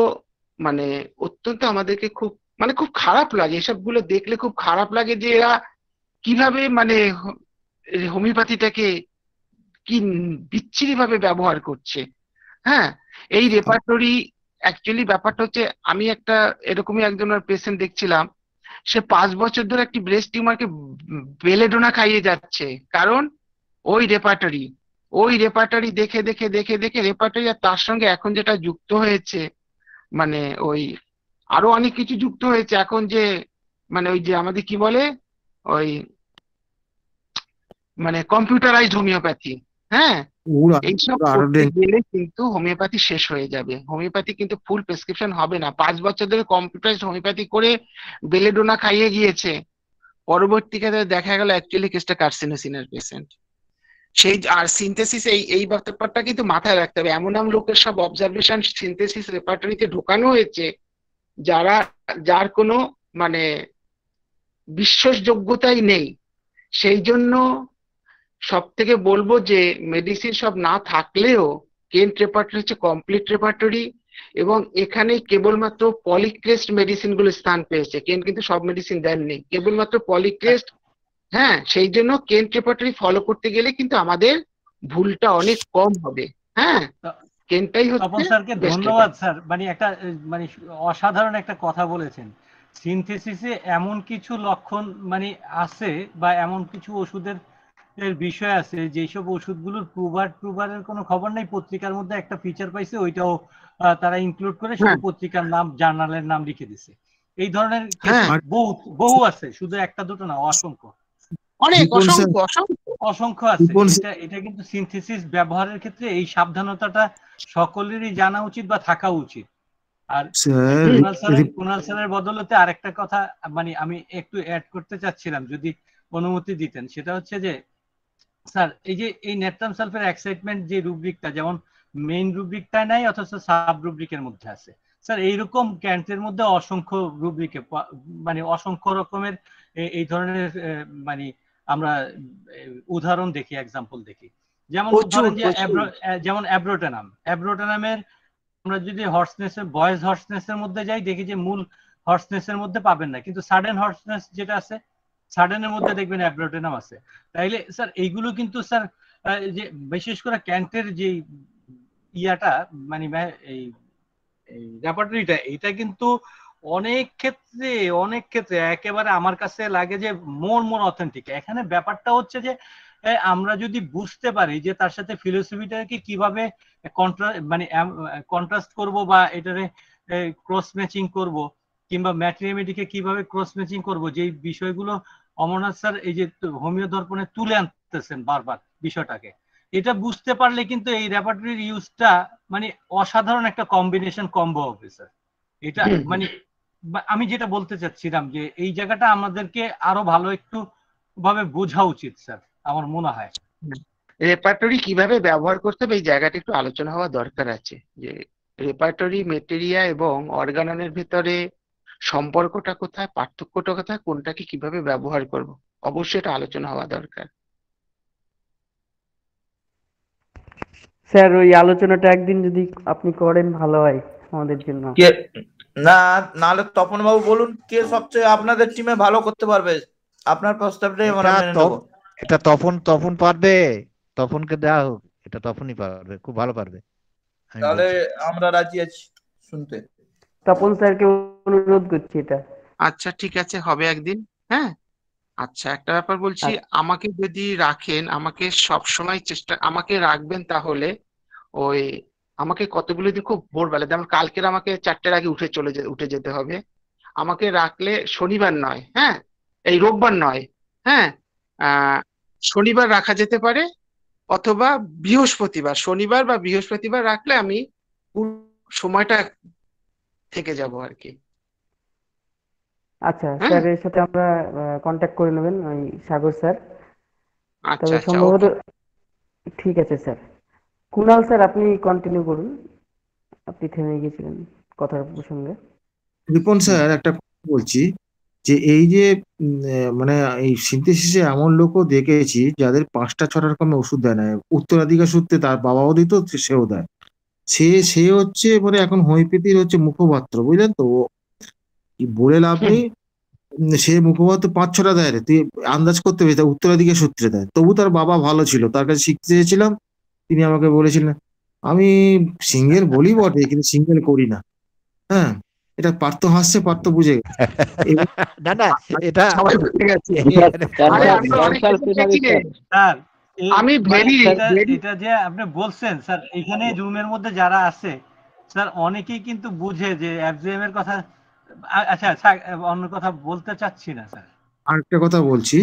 মানে অত্যন্ত আমাদেরকে খুব মানে খুব খারাপ লাগে, এসবগুলো দেখলে খুব খারাপ লাগে যে এরা কিভাবে মানে হোমিওপ্যাথিটাকে কি বিচ্ছিরি ভাবে ব্যবহার করছে। হ্যাঁ, এই রেপার্টরি অ্যাকচুয়ালি ব্যাপারটা হচ্ছে, আমি একটা এরকমই একজনের পেশেন্ট দেখছিলাম, সে 5 বছর ধরে একটি ব্রেস্ট টিউমারকে বেলেডোনা খাইয়ে যাচ্ছে, কারণ ওই রেপার্টরি দেখে দেখে দেখে দেখে রেপার্টরি, আর তার সঙ্গে এখন যেটা যুক্ত হয়েছে মানে ওই আরো অনেক কিছু যুক্ত হয়েছে এখন, যে মানে ওই যে আমাদের কি বলে ওই মানে কম্পিউটারাইজড হোমিওপ্যাথি। হ্যাঁ, ওরা এইসব ওরা আরো করতে গেলে কিন্তু হোমিওপ্যাথি শেষ হয়ে যাবে, হোমিওপ্যাথি কিন্তু ফুল প্রেসক্রিপশন হবে না। 5 বছর ধরে কম্পিউটারাইজড হোমিওপ্যাথি করে বেলেডোনা খাইয়ে গিয়েছে, পরবর্তীকালে দেখা গেল অ্যাকচুয়ালি কেসটা কার্সিনোসিনের পেশেন্ট। সেই আর সিনথেসিস এই ব্যাপারটা কিন্তু মাথায় রাখতে হবে, এমন এমন লোকের সব অবজারভেশন সিনথেসিস রেপার্টরিতে ঢোকানো হয়েছে যার কোনো মানে বিশ্বাসযোগ্যতাই নেই। সেই জন্য সব থেকে বলবো যে মেডিসিন সব না থাকলেও কেন্ট রেপার্টরি হচ্ছে কমপ্লিট রেপার্টরি, এবং এখানে কেবলমাত্র পলিক্রেস্ট মেডিসিন গুলো স্থান পেয়েছে। কেন্ট কিন্তু সব মেডিসিন দেননি, কেবলমাত্র পলিক্রেস্ট। হ্যাঁ, সেই জন্য কেন্ট রেপার্টরি ফলো করতে গেলে কিন্তু আমাদের ভুলটা অনেক কম হবে। হ্যাঁ, কেন্টটাই তপন হচ্ছে স্যারকে বেস্ট ধন্যবাদ স্যার, মানে একটা মানে অসাধারণ একটা কথা বলেছেন। সিনথেসিসে এমন কিছু লক্ষণ মানে আছে বা এমন কিছু ওষুধের বিষয় আছে যেসব ওষুধগুলোর প্রুভারের কোনো খবর নেই, পত্রিকার মধ্যে একটা ফিচার পাইছে, ওইটাও তারা ইনক্লুড করে শুধু পত্রিকার নাম জার্নালের নাম লিখে দিছে। এই ধরনের কেস বহু বহু আছে, শুধু একটা দুটো না, অসংখ্য অনেক রিপন স্যার, অসংখ্য অসংখ্য অসংখ্য আছে। রিপন এটা কিন্তু সিনথেসিস ব্যবহারের ক্ষেত্রে এই সাবধানতাটা সকলেরই জানা উচিত বা থাকা উচিত। আর স্যার, কুণাল স্যারের বদলতে আরেকটা কথা মানে আমি একটু অ্যাড করতে চাচ্ছিলাম, যদি অনুমতি দিতেন। সেটা হচ্ছে যে স্যার, এই যে এই নেট্রাম সালফের এক্সাইটমেন্ট যে রুব্রিকটা যেমন মেইন রুব্রিকটা নাই অথচ সাব রুব্রিকের মধ্যে আছে, স্যার এইরকম ক্যান্টের মধ্যে অসংখ্য রুব্রিকে মানে অসংখ্য রকমের এই ধরনের মানে আমরা উদাহরণ দেখি, এক্সাম্পল দেখি। যেমন ধরেন যে যেমন অ্যাব্রোটেনামের আমরা যদি হর্সনেসের বয়েজ হর্সনেসের মধ্যে যাই, দেখি যে মূল হর্সনেসের মধ্যে পাবেন না, কিন্তু সাডেন হর্সনেস যেটা আছে, সাডেনের মধ্যে দেখবেন অ্যাব্রোটেনাম আছে। তাইলে স্যার এইগুলো কিন্তু স্যার যে বিশেষ করে ক্যান্টের যে ইয়াটা মানে এই রেপার্টরিটা, এটা কিন্তু অনেক ক্ষেত্রে একেবারে আমার কাছে লাগে যে মোর অথেন্টিক। এখানে ব্যাপারটা হচ্ছে যে আমরা যদি বুঝতে পারি যে তার সাথে ফিলোসফিটাকে কিভাবে কন্ট্রাস্ট করব বা এটারে ক্রস ম্যাচিং করব, কিংবা ম্যাট্রিয়ামিটিকে কিভাবে ক্রস ম্যাচিং করব, যে বিষয়গুলো অমরনাথ স্যার এই যে হোমিও দর্পণে তুলে আনতেছেন বারবার বিষয়টাকে, এটা বুঝতে পারলে কিন্তু এই রেপার্টরির ইউজটা মানে অসাধারণ একটা কম্বিনেশন কম্বো হবে স্যার। এটা মানে আমি যেটা বলতে চাচ্ছিলাম যে এই জায়গাটা আমাদেরকে আরো ভালো একটু ভাবে বোঝা উচিত স্যার, আমার মনে হয়। রেপার্টরি কিভাবে ব্যবহার করতে হবে এই জায়গাটা একটু আলোচনা হওয়া দরকার আছে, যে রেপার্টরি মেটেরিয়া এবং অর্গাননের ভিতরে সম্পর্কটা কোথায়, পার্থক্যটা কোথায়, কোনটাকে কিভাবে ব্যবহার করব, অবশ্যই এটা আলোচনা হওয়া দরকার। স্যার ওই আলোচনাটা একদিন যদি আপনি করেন ভালো হয় আমাদের জন্য। না নাহলে তপন বাবু বলুন কে সবচেয়ে আপনাদের টিমে ভালো করতে পারবে, আপনার প্রস্তাবটাই আমরা মেনে নেব। এটা তপন পারবে, তপনকে দেওয়া হোক, এটা তপনই পারবে, খুব ভালো পারবে। তাহলে আমরা রাজি আছি শুনতে। তপন স্যারকে অনুরোধ করছি এটা। আচ্ছা ঠিক আছে, হবে একদিন। হ্যাঁ, আচ্ছা একটা ব্যাপার বলছি, আমাকে যদি রাখেন, আমাকে সব সময় আমাকে রাখবেন, তাহলে ওই আমাকে কতগুলো দিন খুব ভোরবেলা, যেমন কালকের আমাকে 4টের আগে উঠে যেতে হবে। আমাকে রাখলে শনিবার নয়, হ্যাঁ এই রোববার নয়, হ্যাঁ, শনিবার রাখা যেতে পারে, অথবা বৃহস্পতিবার, শনিবার বা বৃহস্পতিবার রাখলে আমি পুরো সময়টা থেকে যাব আর কি। আচ্ছা, হ্যাঁ, স্যারের সাথে আমরা কন্ট্যাক্ট করে নেবেন, ওই সাগর স্যার। আচ্ছা তবে আচ্ছা, সম্ভবত ওকে। ঠিক আছে স্যার। কুনাল স্যার, আপনি কন্টিনিউ করুন, আপনি থেমে গিয়েছিলেন কথার প্রসঙ্গে। রিপন স্যার, একটা কথা বলছি যে এই যে মানে এই সিনথেসিসে এমন লোকও দেখেছি যাদের 5টা 6টা রকমের ওষুধ দেয় না, উত্তরাধিকার সূত্রে তার বাবাও দিত, সেও দেয়। সে সে হচ্ছে মানে এখন হোমিওপ্যাথির হচ্ছে মুখপাত্র, বুঝলেন তো? ও কি বলে লাভ নেই। সে মুখপাত্র 5-6টা দেয় রে, তুই আন্দাজ করতে পেরেছিস উত্তরাধিকার সূত্রে দেয়। তবু তার বাবা ভালো ছিল, তার কাছে শিখতে চেয়েছিলাম, তিনি আমাকে বলেছিলেন আমি সিঙ্গেল বলি বটে কিন্তু সিঙ্গেল করি না। হ্যাঁ, এটা পার্থ হাসছে, পার্থ বুঝে গেছে। এবার না না, এটা সবাই বুঝে গেছে। আরে আমি অনেক কিছু দেখছি রে। স্যার আমি মানে ভেরি এটা যে আপনি বলছেন স্যার, এখানে জুমের মধ্যে যারা আছে স্যার অনেকেই কিন্তু বুঝে যে এফজিএম এর কথা। আচ্ছা স্যার, অন্য কথা বলতে চাচ্ছি না স্যার। আরেকটা কথা বলছি,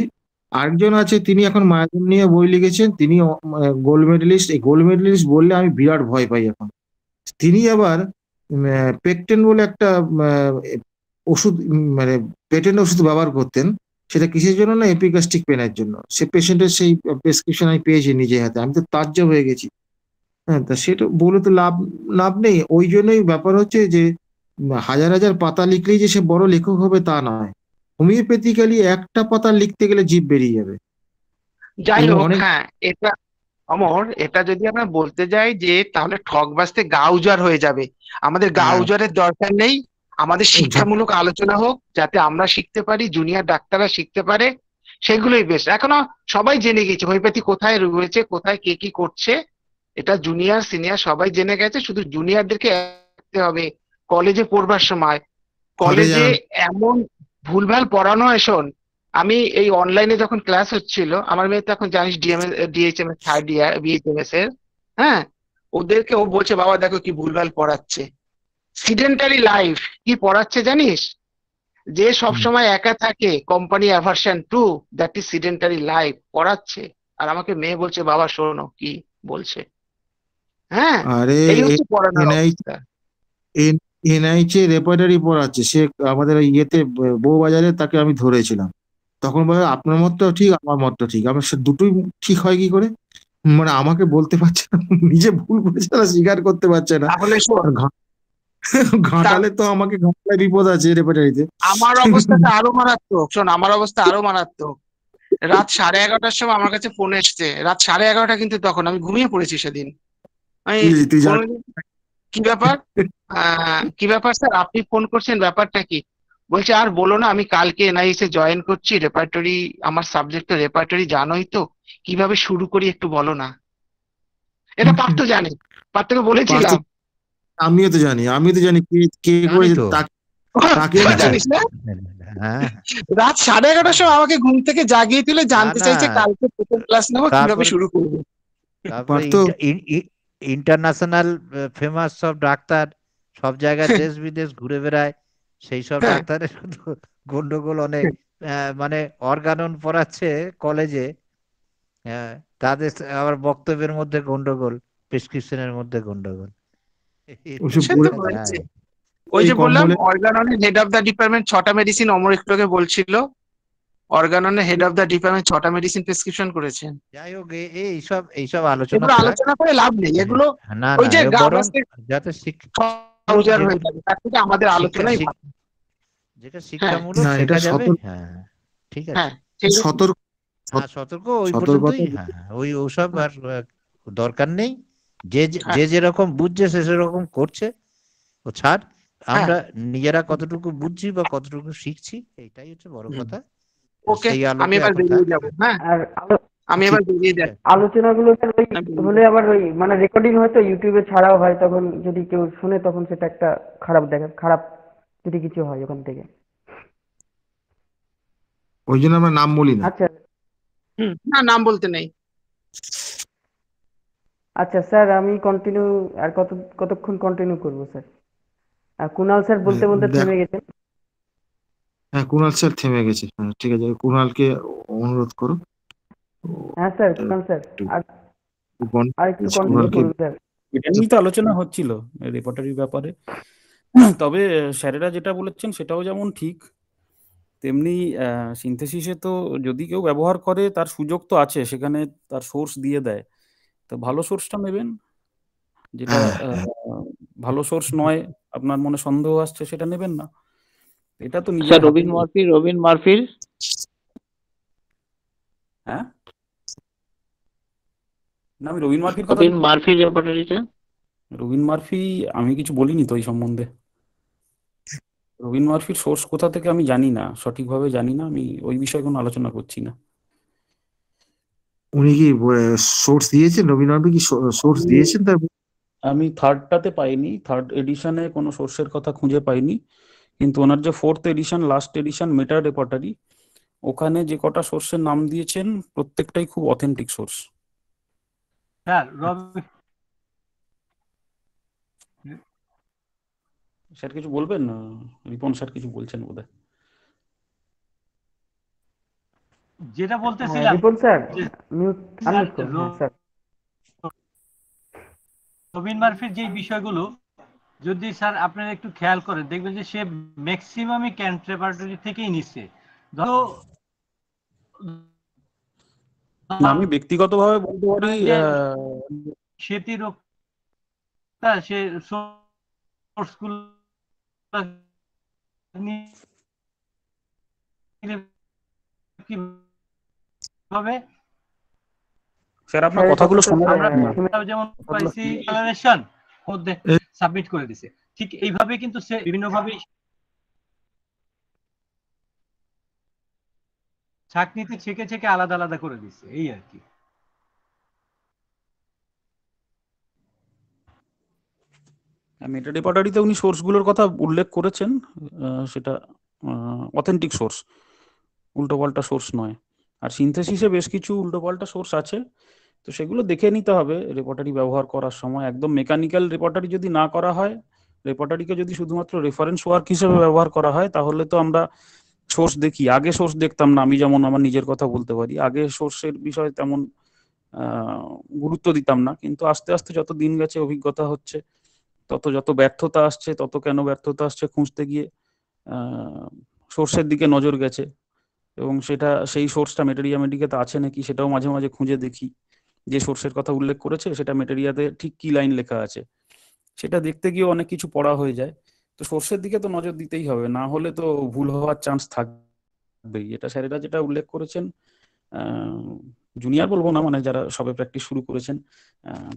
আরেকজন আছে, তিনি এখন মায়াজাল নিয়ে বই লিখেছেন, তিনি গোল্ড মেডেলিস্ট। এই গোল্ড মেডেলিস্ট বললে আমি বিরাট ভয় পাই এখন। তিনি আবার পেকটেন বলে একটা ওষুধ, মানে পেটেন্ট ওষুধ ব্যবহার করতেন। সেটা কিসের জন্য? না, এপিগাস্ট্রিক পেনের জন্য। সে পেশেন্টের সেই প্রেসক্রিপশন আমি পেয়েছি নিজে হাতে, আমি তো তাজ্জব হয়ে গেছি। হ্যাঁ, তা সেটা বলে তো লাভ লাভ নেই। ওই জন্যই ব্যাপার হচ্ছে যে হাজার হাজার পাতা লিখলেই যে সে বড় লেখক হবে তা নয়। হোমিওপ্যাথিক্যালি একটা পাতা লিখতে গেলে জিভ বেরিয়ে যাবে। যাই এবং হোক, অনেক হ্যাঁ, এটা অমর, এটা যদি আমরা বলতে যাই যে তাহলে ঠকবাজতে গা উজাড় হয়ে যাবে। আমাদের গা উজাড়ের দরকার নেই। আমাদের শিক্ষামূলক আলোচনা হোক, যাতে আমরা শিখতে পারি, জুনিয়র ডাক্তাররা শিখতে পারে, সেগুলোই বেশ। এখনো সবাই জেনে গেছে হোমিওপ্যাথি কোথায় রয়েছে, কোথায় কে কি করছে, এটা জুনিয়র সিনিয়র সবাই জেনে গেছে। শুধু জুনিয়রদেরকে রাখতে হবে কলেজে পড়বার সময়। কলেজে এমন ভুলভাল পড়ানো হয়, শোন, আমি এই অনলাইনে যখন ক্লাস হচ্ছিল, আমার মেয়ে তো এখন জানিস ডিএইচএম এর থার্ড ইয়ার, বিএইচএমএস এর, হ্যাঁ, ওদেরকে ও বলছে বাবা দেখো কি ভুলভাল পড়াচ্ছে। সিডেন্টারি লাইফ কি পড়াচ্ছে জানিস? যে সবসময় একা থাকে, company aversion to, that is sedentary life পড়াচ্ছে। আর আমাকে মেয়ে বলছে বাবা শোনো কি বলছে। হ্যাঁ, আরে এই হচ্ছে পড়ানোর অবস্থা। এনআইচে রেপার্টারি পড়াচ্ছে সে, আমাদের ওই ইয়েতে বউবাজারে, তাকে আমি ধরেছিলাম। তখন বলে আপনার মতটা ঠিক, আমার মতটা ঠিক। আমার সে দুটোই ঠিক হয় কি করে? মানে আমাকে বলতে পারছে না, নিজে ভুল করেছে না, স্বীকার করতে পারছে না। তাহলে শোন, আর ঘাটালে তো আমাকে ঘাটালে বিপদ আছে রেপার্টারিতে। আমার অবস্থাটা আরো মারাত্মক। শোন, আমার অবস্থা আরো মারাত্মক। রাত 11:30টার সময় আমার কাছে ফোন এসছে। রাত 11:30 কিন্তু তখন আমি ঘুমিয়ে পড়েছি সেদিন। আমি তুই ফোন, কি ব্যাপার, কি ব্যাপার স্যার, আপনি ফোন করছেন, ব্যাপারটা কি? বলছে আর বলো না, আমি কালকে এনআইএস এ জয়েন করছি, রেপার্টরি আমার সাবজেক্ট তো রেপার্টরি, জানোই তো, কিভাবে শুরু করি একটু বলো না। এটা পার্থ জানে, পার্থকে বলেছিলাম। আমিও তো জানি, কে কে করেছে তাকে জানিস না? হ্যাঁ, রাত 11:30টার সময় আমাকে ঘুম থেকে জাগিয়ে তুলে জানতে না, চাইছে কালকে প্রথম ক্লাস নেবো, কিভাবে তারপরে শুরু করবো। তারপরে ইন্টারন্যাশনাল ফেমাস সব ডাক্তার সব জায়গায় দেশ বিদেশ ঘুরে বেড়ায়, সেই সব ডাক্তারের শুধু গন্ডগোল অনেক। মানে অর্গানন পড়াচ্ছে কলেজে, তাদের আবার বক্তব্যের মধ্যে গন্ডগোল, প্রেসক্রিপশনের মধ্যে গন্ডগোল। ওই যে বললাম, অর্গাননের হেড অফ দ্য ডিপার্টমেন্ট 6টা মেডিসিন, অমর একটু আগে বলছিল, অর্গাননের হেড অফ দ্য ডিপার্টমেন্ট 6টা মেডিসিন প্রেসক্রিপশন করেছেন। যাই হোক, এইসব এগুলো আলোচনা আলোচনা করে লাভ নেই। এগুলো না ওই যে গা বরং বাজতে যাতে উজাড় হয়ে যাবে, তার থেকে আমাদের আলোচনাই ভালো। যেটা শিক্ষামূলক না, এটা শেখা যাবে। হ্যাঁ, ঠিক আছে, সতর্ক ওই পর্যন্তই। হ্যাঁ, ওসব আর দরকার নেই। যে যেরকম বুঝছে সে সেরকম করছে, ও ছাড়। আমরা নিজেরা কতটুকু বুঝছি বা কতটুকু শিখছি, এইটাই হচ্ছে বড় কথা। ওকে, আমি এবার বেরিয়ে যাব। হ্যাঁ, আমি এবার বেরিয়ে যাই। আলোচনাগুলো হলে আবার ওই মানে রেকর্ডিং হয়তো ইউটিউবে ছাড়াও হয়, তখন যদি কেউ শুনে তখন সেটা একটা খারাপ যদি কিছু হয় ওখান থেকে। ওই জন্য আমরা নাম বলি না। আচ্ছা, না, নাম বলতে নেই। আচ্ছা স্যার, আমি কন্টিনিউ আর কতক্ষণ কন্টিনিউ করব স্যার? আর কুনাল স্যার বলতে বলতে থেমে গেছেন। হ্যাঁ, কুণাল স্যার থেমে গেছে। হ্যাঁ, ঠিক আছে, কুণালকে অনুরোধ করো। হ্যাঁ স্যার, এটা কুণাল স্যার একটু আর আর একটু কন্টিনিউ কুণালকে করুন স্যার। এটা নিয়েই তো আলোচনা হচ্ছিল রেপার্টরির ব্যাপারে। তবে স্যারেরা যেটা বলেছেন সেটাও যেমন ঠিক, তেমনি সিনথেসিসে তো যদি কেউ ব্যবহার করে তার সুযোগ তো আছে, সেখানে তার সোর্স দিয়ে দেয়, তো ভালো সোর্সটা নেবেন। যেটা হ্যাঁ হ্যাঁ ভালো সোর্স নয়, আপনার মনে সন্দেহ আসছে, সেটা নেবেন না। এটা তো নিজের স্যার হাতে। রবিন মার্ফির হ্যাঁ, না আমি রবিন মার্ফির কথা রবিন মার্ফির রেপার্টরিটা রবিন মার্ফি আমি কিছু বলিনি তো এই সম্বন্ধে। রবিন মার্ফির সোর্স কোথা থেকে আমি জানি না, সঠিকভাবে জানি না, আমি ওই বিষয়ে কোনো আলোচনা করছি না। উনি কি সোর্স দিয়েছেন? রবীন্দ্রনাথ কি সোর্স দিয়েছেন তার? আমি থার্ডটাতে পাইনি, থার্ড এডিশনে কোনো সোর্সের কথা খুঁজে পাইনি, কিন্তু ওনার যে ফোর্থ এডিশন, লাস্ট এডিশন মেটা রেপার্টারি, ওখানে যে কটা সোর্সের নাম দিয়েছেন প্রত্যেকটাই খুব অথেন্টিক সোর্স। স্যার স্যার কিছু বলবেন? রিপন স্যার কিছু বলছেন বোধহয়। যেটা বলতেছিলাম রিপন স্যার যে মিউট স্যার আনমিউট করুন। হ্যাঁ স্যার। রবিন মার্ফির যে বিষয়গুলো যদি স্যার আপনারা একটু খেয়াল করেন দেখবেন যে সে ম্যাক্সিমামই ক্যান্ট রেপার্টরি থেকেই নিচ্ছে। ধরো না, আমি ব্যক্তিগতভাবে বলতে পারি স্মৃতিরক্ষা সে সোর্সগুলো কিভাবে স্যার আপনার কথাগুলো শোনা আমরা যাচ্ছে না। যেমন পাইছি রিলেশন মধ্যে সাবমিট করে দিছে, ঠিক এইভাবে কিন্তু সে বিভিন্নভাবে ছাঁকনিতে ছেঁকে ছেঁকে আলাদা আলাদা করে দিচ্ছে, এই আর কি। মেটা রেপার্টারিতে উনি সোর্সগুলোর কথা উল্লেখ করেছেন, সেটা অথেন্টিক সোর্স, উল্টোপাল্টা সোর্স নয়। আর সিনথেসিসে বেশ কিছু উল্টোপাল্টা সোর্স আছে, তো সেগুলো দেখে নিতে হবে রেপার্টারি ব্যবহার করার সময়। একদম মেকানিক্যাল রেপার্টারি যদি না করা হয়, রেপার্টারিকে যদি শুধুমাত্র রেফারেন্স ওয়ার্ক হিসেবে ব্যবহার করা হয়, তাহলে তো আমরা সোর্স দেখি। আগে সোর্স দেখতাম না, আমি যেমন আমার নিজের কথা বলতে পারি, আগে সোর্সের বিষয়ে তেমন গুরুত্ব দিতাম না, কিন্তু আস্তে আস্তে যত দিন গেছে অভিজ্ঞতা হচ্ছে, যত ব্যর্থতা আসছে, তত কেন ব্যর্থতা আসছে খুঁজতে গিয়ে সোর্সের দিকে নজর গেছে, এবং সেই সোর্সটা মেটেরিয়া মেডিকেতে আছে নাকি সেটাও মাঝে মাঝে খুঁজে দেখি। যে সোর্সের কথা উল্লেখ করেছে সেটা মেটেরিয়াতে ঠিক কি লাইন লেখা আছে, সেটা দেখতে গিয়ে অনেক কিছু পড়া হয়ে যায়। তো সোর্সের দিকে তো নজর দিতেই হবে, না হলে তো ভুল হওয়ার চান্স থাকবেই। এটা স্যারেরা যেটা উল্লেখ করেছেন, জুনিয়র বলবো না, মানে যারা সবে প্র্যাকটিস শুরু করেছেন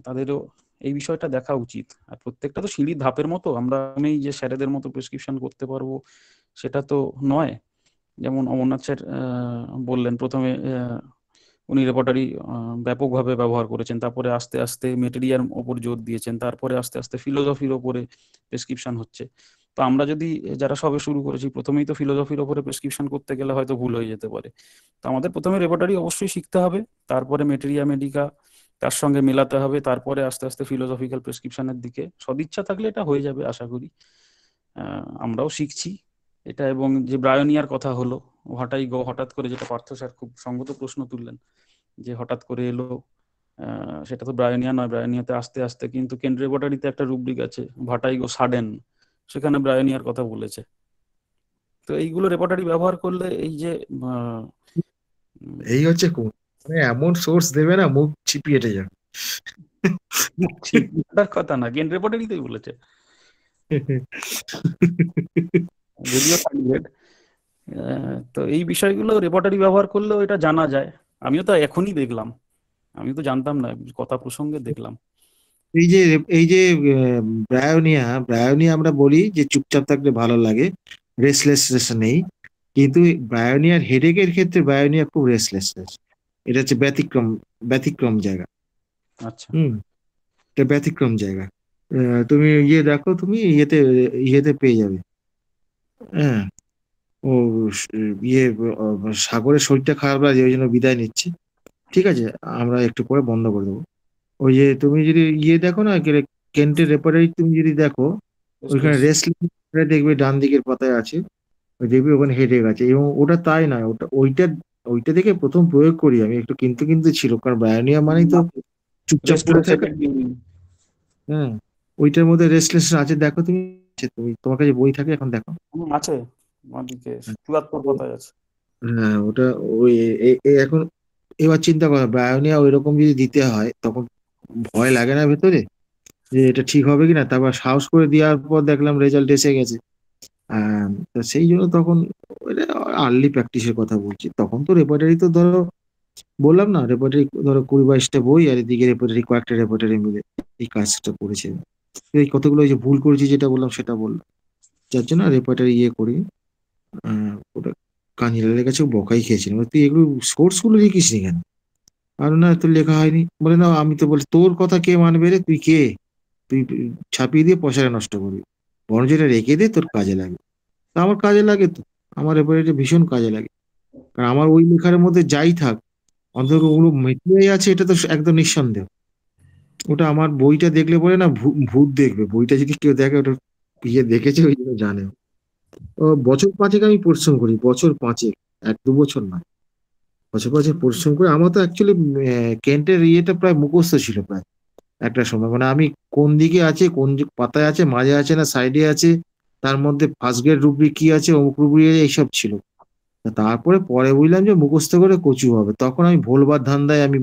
তাদেরও এই বিষয়টা দেখা উচিত। আর প্রত্যেকটা তো সিঁড়ির ধাপের মতো, আমরা আমি যে স্যারেদের মতো প্রেসক্রিপশন করতে পারবো সেটা তো নয়। যেমন অমরনাথ স্যার বললেন, প্রথমে উনি রেপার্টারি ব্যাপকভাবে ব্যবহার করেছেন, তারপরে আস্তে আস্তে মেটেরিয়ার ওপর জোর দিয়েছেন, তারপরে আস্তে আস্তে ফিলোসফির ওপরে প্রেসক্রিপশন হচ্ছে। তো আমরা যদি যারা সবে শুরু করেছি প্রথমেই তো ফিলোসফির ওপরে প্রেসক্রিপশন করতে গেলে হয়তো ভুল হয়ে যেতে পারে। তো আমাদের প্রথমে রেপার্টারি অবশ্যই শিখতে হবে, তারপরে মেটেরিয়া মেডিকা তার সঙ্গে মেলাতে হবে, তারপরে আস্তে আস্তে ফিলোসফিক্যাল প্রেসক্রিপশনের দিকে সদিচ্ছা থাকলে এটা হয়ে যাবে আশা করি। আমরাও শিখছি এটা। এবং যে ব্রায়োনিয়ার কথা হলো, হঠাৎ করে, যেটা পার্থ স্যার খুব সঙ্গত প্রশ্ন তুললেন, যে হঠাৎ করে এলো, সেটা তো ব্রায়োনিয়া নয়। ব্রায়োনিয়াতে আস্তে আস্তে, কিন্তু কেন্ট রেপার্টারিতে একটা রুব্রিক আছে ভাটাইগো সাডেন, সেখানে ব্রায়োনিয়ার কথা বলেছে। তো এইগুলো রেপার্টারি ব্যবহার করলে এই যে এই হচ্ছে কোন, মানে এমন সোর্স দেবে না মুখ চিপিয়ে এটে যাবে। চিন্তার কথা না, কেন্ট রেপার্টারিতেই বলেছে, যদিও target। তো এই বিষয়গুলো রেপার্টারি ব্যবহার করলেও এটা জানা যায়। আমিও তো এখনই দেখলাম, আমি তো জানতাম না, কথা প্রসঙ্গে দেখলাম। এই যে ব্রায়োনিয়া আমরা বলি যে চুপচাপ থাকলে ভালো লাগে, রেসলেসনেস নেই, কিন্তু ব্রায়োনিয়ার হেডেকের ক্ষেত্রে ব্রায়োনিয়া খুব রেসলেসনেস। এটা হচ্ছে ব্যতিক্রম জায়গা। আচ্ছা, এটা ব্যতিক্রম জায়গা। তুমি দেখো, তুমি ইয়েতে পেয়ে যাবে। হ্যাঁ, ও ইয়ে সাগরের শরীরটা খারাপ লাগে, ওই জন্য বিদায় নিচ্ছে। ঠিক আছে, আমরা একটু পরে বন্ধ করে দেবো। ওই যে তুমি যদি দেখো না, কেন্টের রেপার্টারি তুমি যদি দেখো, ওইখানে রেসলিং দেখবে ডান দিকের পাতায় আছে, ওই দেখবি ওখানে হেডে গেছে, এবং ওটা তাই নয়, ওইটা ওইটা থেকে প্রথম প্রয়োগ করি আমি, একটু কিন্তু কিন্তু ছিল, কারণ বায়োনিয়া মানেই তো চুপচাপ পড়ে রেস্টলেস থাকা। হেডেক নিয়ে নিন। হ্যাঁ, ওইটার মধ্যে রেস্টলেস আছে, দেখো তুমি, তোমার কাছে বই থাকে এখন, দেখো। আছে আমার দিকে 74 পাতায় আছে। হ্যাঁ, ওটা ওই এখন এবার চিন্তা করো, বায়োনিয়া ওই রকম যদি দিতে হয় তখন ভয় লাগে না ভেতরে যে এটা ঠিক হবে কিনা? তারপর সাহস করে দেওয়ার পর দেখলাম রেজাল্ট এসে গেছে। তো সেই জন্য তখন আর্লি প্র্যাকটিসের কথা বলছি, তখন তো রেপার্টারি তো ধরো, বললাম না, রেপার্টারি ধরো 20-22টা বই, আর এদিকে রেপার্টারি কয়েকটা রেপার্টারি মিলে এই কাজটা করেছে। এই কতগুলো যে ভুল করেছি যেটা বললাম সেটা বললাম, যার জন্য রেপার্টারি করি। ওটা কাঞ্জিলালের কাছে বকাই খেয়েছিলাম, তুই এগুলো সোর্স গুলো লিখিস নি কেন? আর না, তোর লেখা হয়নি, বলে না, আমি তো বলি তোর কথা কে মানবে রে, তুই কে? তুই ছাপিয়ে দিয়ে পয়সাটা নষ্ট করবি, বরং যেটা রেখে দে, তোর কাজে লাগে। তা আমার কাজে লাগে তো, আমার এবারে এটা ভীষণ কাজে লাগে, কারণ আমার ওই লেখার মধ্যে যাই থাক, অন্তত ওগুলো মেটিরিয়াল আছে, এটা তো একদম নিঃসন্দেহ। ওটা আমার বইটা দেখলে পরে না ভূত দেখবে, বইটা যদি কেউ দেখে ওটা দেখেছে ওই জন্য জানে। বছর পাঁচেক আমি পরিশ্রম করি, বছর পাঁচেক, 1-2 বছর নয়, বছর পাঁচেক পরিশ্রম করে। আমার তো অ্যাকচুয়ালি কেন্টের প্রায় মুখস্থ ছিল প্রায় একটা সময়, মানে আমি কোন দিকে আছে, কোন পাতায় আছে, মাঝে আছে না সাইডে আছে, তার মধ্যে ফার্স্ট গ্রেড রুব্রিক কি আছে, অমুক রুব্রিক এইসব ছিল। তারপরে পরে বুঝলাম যে মুখস্থ করে কচু হবে, তখন আমি ভোলবার ধান্দায় আমি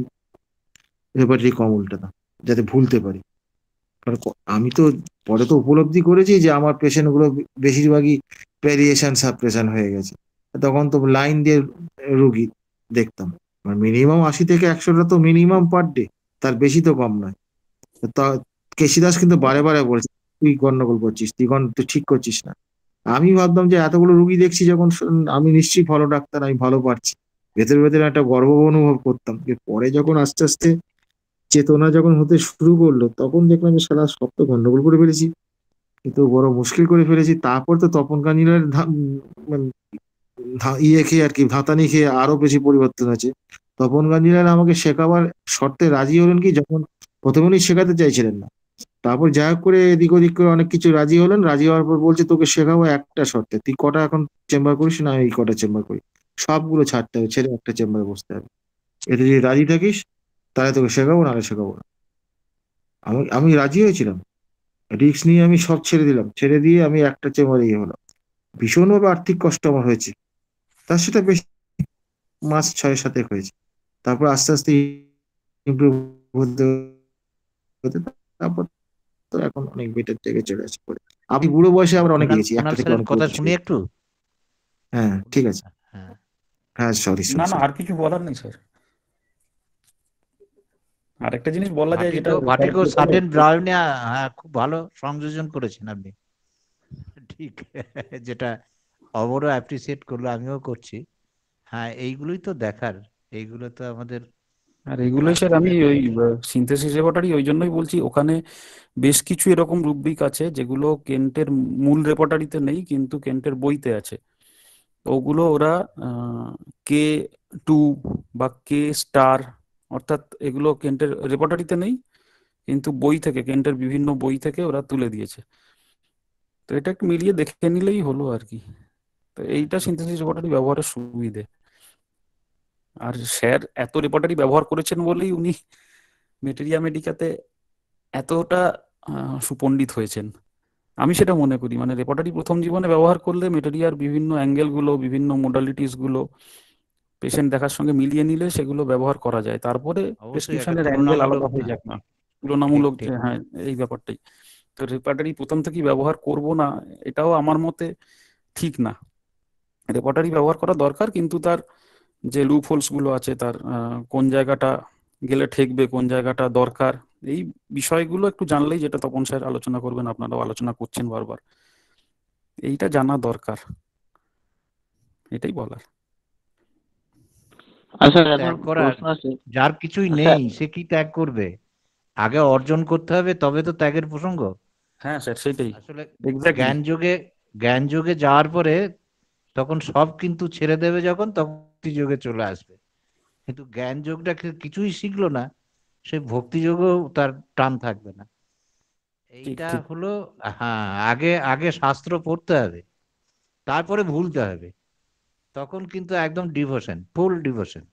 রেপার্টারি কম উল্টাতাম যাতে ভুলতে পারি। কারণ আমি তো পরে তো উপলব্ধি করেছি যে আমার পেশেন্ট গুলো বেশিরভাগই ভ্যারিয়েশন সাপ্রেশন হয়ে গেছে, তখন তো লাইন দিয়ে রুগী দেখতাম, মিনিমাম 80 থেকে 100টা তো মিনিমাম পার ডে, তার বেশি তো কম নয়। তা কেশি দাস কিন্তু বারে বারে বলেছে, তুই গন্ডগোল করছিস, তুই ঠিক করছিস না। আমি ভাবতাম যে এতগুলো রুগী দেখছি যখন, আমি নিশ্চয়ই ভালো ডাক্তার, আমি ভালো পারছি, ভেতরে ভেতরে একটা গর্ব অনুভব করতাম। পরে যখন আস্তে আস্তে চেতনা যখন হতে শুরু করলো, তখন দেখলাম যে সারা সব তো গন্ডগোল করে ফেলেছি, কিন্তু বড় মুশকিল করে ফেলেছি। তারপর তো তপন কাঞ্জিলার মানে খেয়ে আর কি, ধাতানি খেয়ে আরো বেশি পরিবর্তন আছে। তপন কাঞ্জিলাল আমাকে শেখাবার শর্তে রাজি হলেন কি, যখন প্রথমে উনি শেখাতে চাইছিলেন না, তারপর যা হোক করে এদিক ওদিক করে অনেক কিছু রাজি হলেন, রাজি হওয়ার পর বলছে তোকে শেখাবো একটা শর্তে, তুই কটা এখন চেম্বার করিস? না, এই কটা চেম্বার করি, সবগুলো ছাড়তে হবে, ছেড়ে একটা চেম্বারে বসতে হবে, এতে যদি রাজি থাকিস তাহলে তোকে শেখাবো, নাহলে শেখাবো না। আমি আমি রাজি হয়েছিলাম, রিস্ক নিয়ে আমি সব ছেড়ে দিলাম, ছেড়ে দিয়ে আমি একটা চেম্বারে হলাম। ভীষণভাবে আর্থিক কষ্ট আমার হয়েছে, তার সেটা বেশ মাস 6-7 হয়েছে। তারপর আস্তে আস্তে ইমপ্রুভ হতে হতে, তারপর তো এখন অনেক বেটার জায়গায় চলে আসে পরে। আমি বুড়ো বয়সে আবার অনেক গেছি, একটা কুণাল থেকে স্যারের অনেক কথা উপরে শুনি একটু। হ্যাঁ, ঠিক আছে। হ্যাঁ, হ্যাঁ, সরি না সরি না, সরি। আর কিছু বলার নেই স্যার। আরেকটা জিনিস বলা যায় যেটা ভার্টিগো সাডেন ব্রায়োনিয়া, হ্যাঁ, খুব ভালো সংযোজন করেছেন আপনি, ঠিক, যেটা অমরও অ্যাপ্রিসিয়েট করলো, আমিও করছি। হ্যাঁ, এইগুলোই তো দেখার, এইগুলো তো আমাদের আর এগুলোই স্যার আমি ওই সিনথেসিস রেপার্টারি ওই জন্যই বলছি, ওখানে বেশ কিছু এরকম রুব্রিক আছে যেগুলো কেন্টের মূল রেপার্টারিতে নেই কিন্তু কেন্টের বইতে আছে। ওগুলো ওরা K2 বা K*, অর্থাৎ এগুলো কেন্টের রেপার্টারিতে নেই কিন্তু বই থেকে, কেন্টের বিভিন্ন বই থেকে ওরা তুলে দিয়েছে। তো এটা একটু মিলিয়ে দেখে নিলেই হলো আর কি। তো এইটা সিনথেসিস রেপার্টারি ব্যবহারের সুবিধে। আর স্যার এত রেপার্টারি ব্যবহার করেছেন বলেই উনি মেটেরিয়া মেডিকাতে এতটা সুপণ্ডিত হয়েছেন, আমি সেটা মনে করি। মানে রেপার্টারি প্রথম জীবনে ব্যবহার করলে মেটেরিয়ার বিভিন্ন অ্যাঙ্গেল গুলো, বিভিন্ন মোডালিটিস গুলো পেশেন্ট দেখার সঙ্গে মিলিয়ে নিলে সেগুলো ব্যবহার করা যায়। তারপরে অবশ্যই একটা প্রেসক্রিপশনের অ্যাঙ্গেল তুলনামূলক, আলাদা হয়ে হ্যাঁ, যাক না, ঠিক তুলনামূলক ঠিক যে ঠিক। হ্যাঁ এই ব্যাপারটাই। তো রেপার্টারি প্রথম থেকেই ব্যবহার করব না এটাও আমার মতে ঠিক না। রেপার্টারি ব্যবহার করা দরকার, কিন্তু তার যে লুপ হোলস গুলো আছে, তার কোন জায়গাটা গেলে ঠেকবে, কোন জায়গাটা দরকার, এই বিষয়গুলো একটু জানলেই, যেটা তপন স্যার আলোচনা করবেন, আপনারাও আলোচনা করছেন বারবার, এইটা জানা দরকার, এটাই বলার। আচ্ছা, এখন ত্যাগ করার, প্রশ্ন আছে। যার কিছুই আচ্ছা, নেই সে কি ত্যাগ করবে? আগে অর্জন করতে হবে, তবে তো ত্যাগের প্রসঙ্গ। হ্যাঁ স্যার, সেটাই আসলে এক্স্যাক্টলি। জ্ঞান যোগে যাওয়ার পরে তখন সব কিন্তু ছেড়ে দেবে, যখন তখন ভক্তি যোগে চলে আসবে। কিন্তু জ্ঞান যোগটা কিছুই শিখলো না, সে ভক্তি যোগও তার টান থাকবে না। ঠিক এইটা ঠিক। হলো, হ্যাঁ, আগে আগে শাস্ত্র পড়তে হবে, তারপরে ভুলতে হবে, তখন কিন্তু একদম ডিভোশন, ফুল ডিভোশন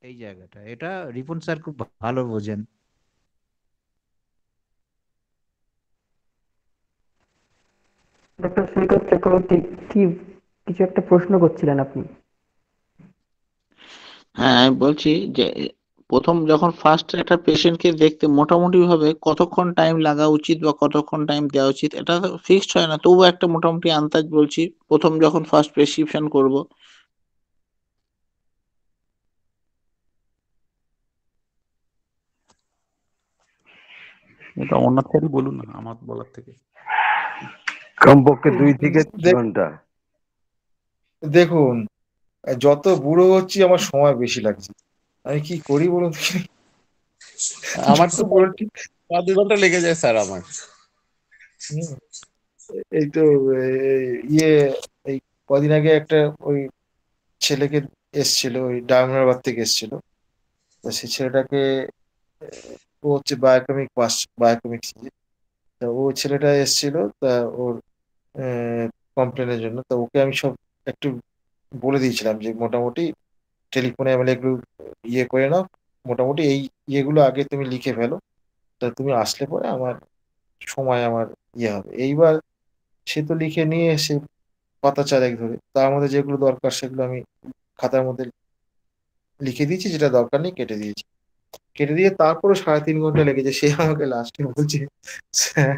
এই জায়গাটা। এটা রিপন স্যার খুব ভালো বোঝেন। ডক্টর সৈকত চক্রবর্তী, কি কিছু একটা প্রশ্ন করছিলেন আপনি? হ্যাঁ, আমি বলছি যে প্রথম যখন ফার্স্ট একটা পেশেন্টকে দেখতে মোটামুটি ভাবে কতক্ষণ টাইম লাগা উচিত বা কতক্ষণ টাইম দেওয়া উচিত, এটা তো ফিক্সড হয় না, তবুও একটা মোটামুটি আন্দাজ বলছি প্রথম যখন ফার্স্ট প্রেসক্রিপশন করব। এটা অন্য স্যারই বলুন না আমার বলার থেকে। কমপক্ষে 2 থেকে 3 দেখ- ঘন্টা। দেখুন, যত বুড়ো হচ্ছি আমার সময় বেশি লাগছে, আমি কি করি বলুন তো? আমার তো যত বুড়ো ঠিক 2 ঘন্টা লেগে যায় স্যার আমার। হুম, এই তো ইয়ে এই কদিন আগে একটা ওই ছেলেকে এসছিল, ওই ডায়মন্ডহারবার থেকে এসছিল। তো সেই ছেলেটাকে ও হচ্ছে বায়োকেমিক পাস, বায়োকেমিক্স। তা ও ছেলেটা এসছিল, তা ওর কমপ্লেনের জন্য। তা ওকে আমি সব একটু বলে দিয়েছিলাম যে মোটামুটি টেলিফোনে আমি একটু ইয়ে করে নাও, মোটামুটি এই ইয়েগুলো আগে তুমি লিখে ফেলো, তা তুমি আসলে পরে আমার সময় আমার ইয়ে হবে। এইবার সে তো লিখে নিয়ে এসে পাতা চারেক ধরে, তার মধ্যে যেগুলো দরকার সেগুলো আমি খাতার মধ্যে লিখে দিয়েছি, যেটা দরকার নেই কেটে দিয়েছি। কেটে দিয়ে তারপরে 3.5 ঘন্টা লেগেছে। সে আমাকে লাস্টে বলছে, "স্যার,"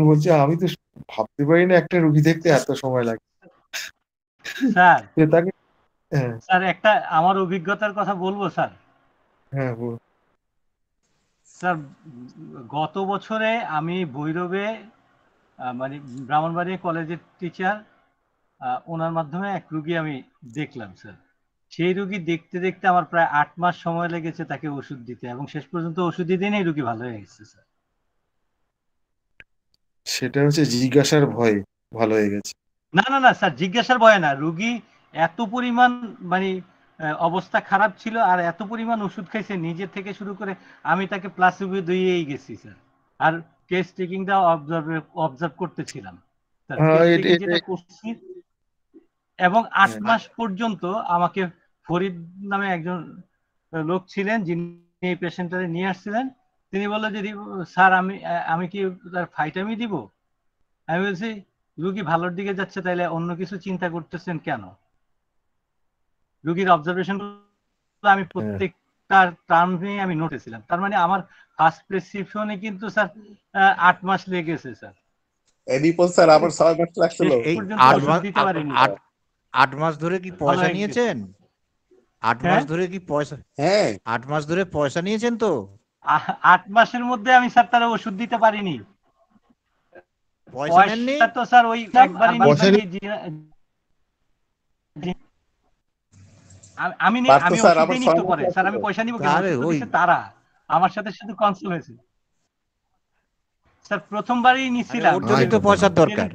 বলছে, "আমি তো ভাবতে পারি না একটা রুগী দেখতে এত সময় লাগে।" স্যার সে তাকে হ্যাঁ স্যার একটা আমার অভিজ্ঞতার কথা বলবো স্যার। হ্যাঁ বল। স্যার গত বছরে আমি ভৈরবে মানে ব্রাহ্মণবাড়িয়া কলেজের টিচার, ওনার মাধ্যমে এক রুগী আমি দেখলাম স্যার। সেই রুগী দেখতে দেখতে আমার প্রায় 8 মাস সময় লেগেছে তাকে ওষুধ দিতে, এবং শেষ পর্যন্ত ওষুধ দিতে এই রুগী ভালো হয়ে গেছে স্যার। সেটা হচ্ছে জিজ্ঞাসার ভয়ে ভালো হয়ে গেছে। না না না স্যার, জিজ্ঞাসার ভয় না, রুগী এত পরিমাণ মানে অবস্থা খারাপ ছিল আর এত পরিমাণ ওষুধ খাইছে নিজে থেকে শুরু করে, আমি তাকে প্লাসিবো দিয়েই গেছি স্যার। আর কেস টেকিংটা অবজার্ভ করতেছিলাম স্যার, কেস টেকিং যেটা করছি। এবং 8 মাস পর্যন্ত আমাকে ফরিদ নামে একজন লোক ছিলেন যিনি এই পেশেন্টটাকে নিয়ে আসছিলেন। তিনি বললেন যে স্যার আমি কি তার ফাইটামি দিব? আমি বলছি রুগী ভালোর দিকে যাচ্ছে, তাইলে অন্য কিছু চিন্তা করতেছেন কেন? রুগীর অবজারভেশন আমি প্রত্যেকটা টার্মে আমি নোটে ছিলাম। তার মানে আমার ফার্স্ট প্রেসক্রিপশনে কিন্তু স্যার 8 মাস লেগেছে স্যার। রিপন স্যার আমার 6 মাস লাগছিল। শেষ পর্যন্ত ওষুধ দিতে পারিনি। 8 মাস ধরে কি পয়সা নিয়েছেন? 8 মাস ধরে কি পয়সা? হ্যাঁ 8 মাস ধরে পয়সা নিয়েছেন তো? 8 মাসের মধ্যে আমি স্যার তার ওষুধ দিতে পারিনি। পয়সা নেননি তো স্যার ওই একবারই আমি ওষুধ নিই তো পরে স্যার, আমি পয়সা নিব কেন? তারা আমার সাথে শুধু কনসাল্ট হয়েছে স্যার, প্রথমবারই নিছিলাম। ওই তো পয়সার দরকার।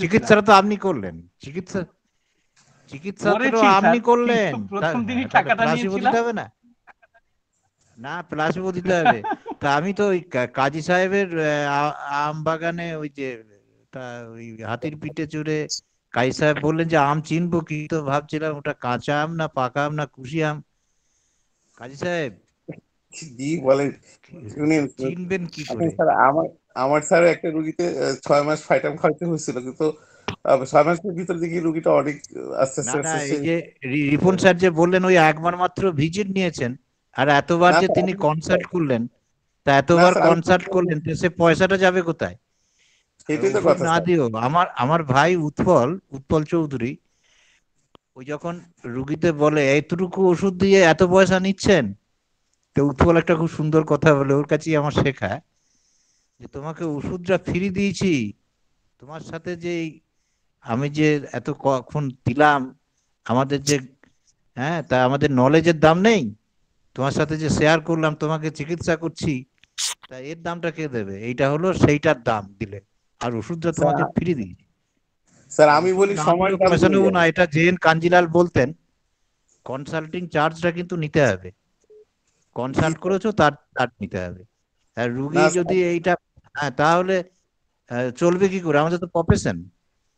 চিকিৎসাটা তো আপনি করলেন, চিকিৎসা তো আপনি করলেন, প্রথম দিনই টাকাটা নিয়েছিলাম। দিতে হবে না? না, প্লাসিবো দিতে হবে। তা আমি তো ওই কাজী সাহেবের আম বাগানে ওই যে ওই হাতির পিঠে চড়ে কাজী সাহেব বললেন যে আম চিনবো কি, তো ভাবছিলাম ওটা কাঁচা আম না পাকা আম না কুশি আম। কাজী সাহেব জি বলেন, চিনবেন কি করে? স্যার আমার স্যার একটা রুগীতে 6 মাস ফাইটাম খাইতে হয়েছিল, কিন্তু 6 মাসের ভিতর দিকে রুগীটা অনেক আস্তে না না, আস্তে এই যে রিপন স্যার যে বললেন ওই একবার মাত্র ভিজিট নিয়েছেন, আর এতবার যে তিনি কনসাল্ট করলেন, তা এতবার কনসাল্ট করলেন, সে পয়সাটা যাবে কোথায়? না দিও। আমার ভাই উৎপল চৌধুরী, ওই যখন রুগীতে বলে এইটুকু ওষুধ দিয়ে এত পয়সা নিচ্ছেন, তো উৎপল একটা খুব সুন্দর কথা বলে, ওর কাছেই আমার শেখা, যে তোমাকে ওষুধটা ফ্রি দিয়েছি, তোমার সাথে যে আমি যে এত কখন দিলাম, আমাদের যে তা আমাদের নলেজের দাম নেই? তোমার সাথে যে শেয়ার করলাম, তোমাকে চিকিৎসা করছি, তা এর দামটা কে দেবে? এইটা হলো সেইটার দাম দিলে, আর ওষুধটা তোমাকে ফ্রি দিয়েছি। স্যার আমি বলি সময় পয়সা নেবো না, এটা জেএন কাঞ্জিলাল বলতেন, কনসাল্টিং চার্জটা কিন্তু নিতে হবে। কনসাল্ট করেছো তার নিতে হবে। আর রুগী যদি এইটা তাহলে চলবে কি করে? আমাদের তো প্রফেশন,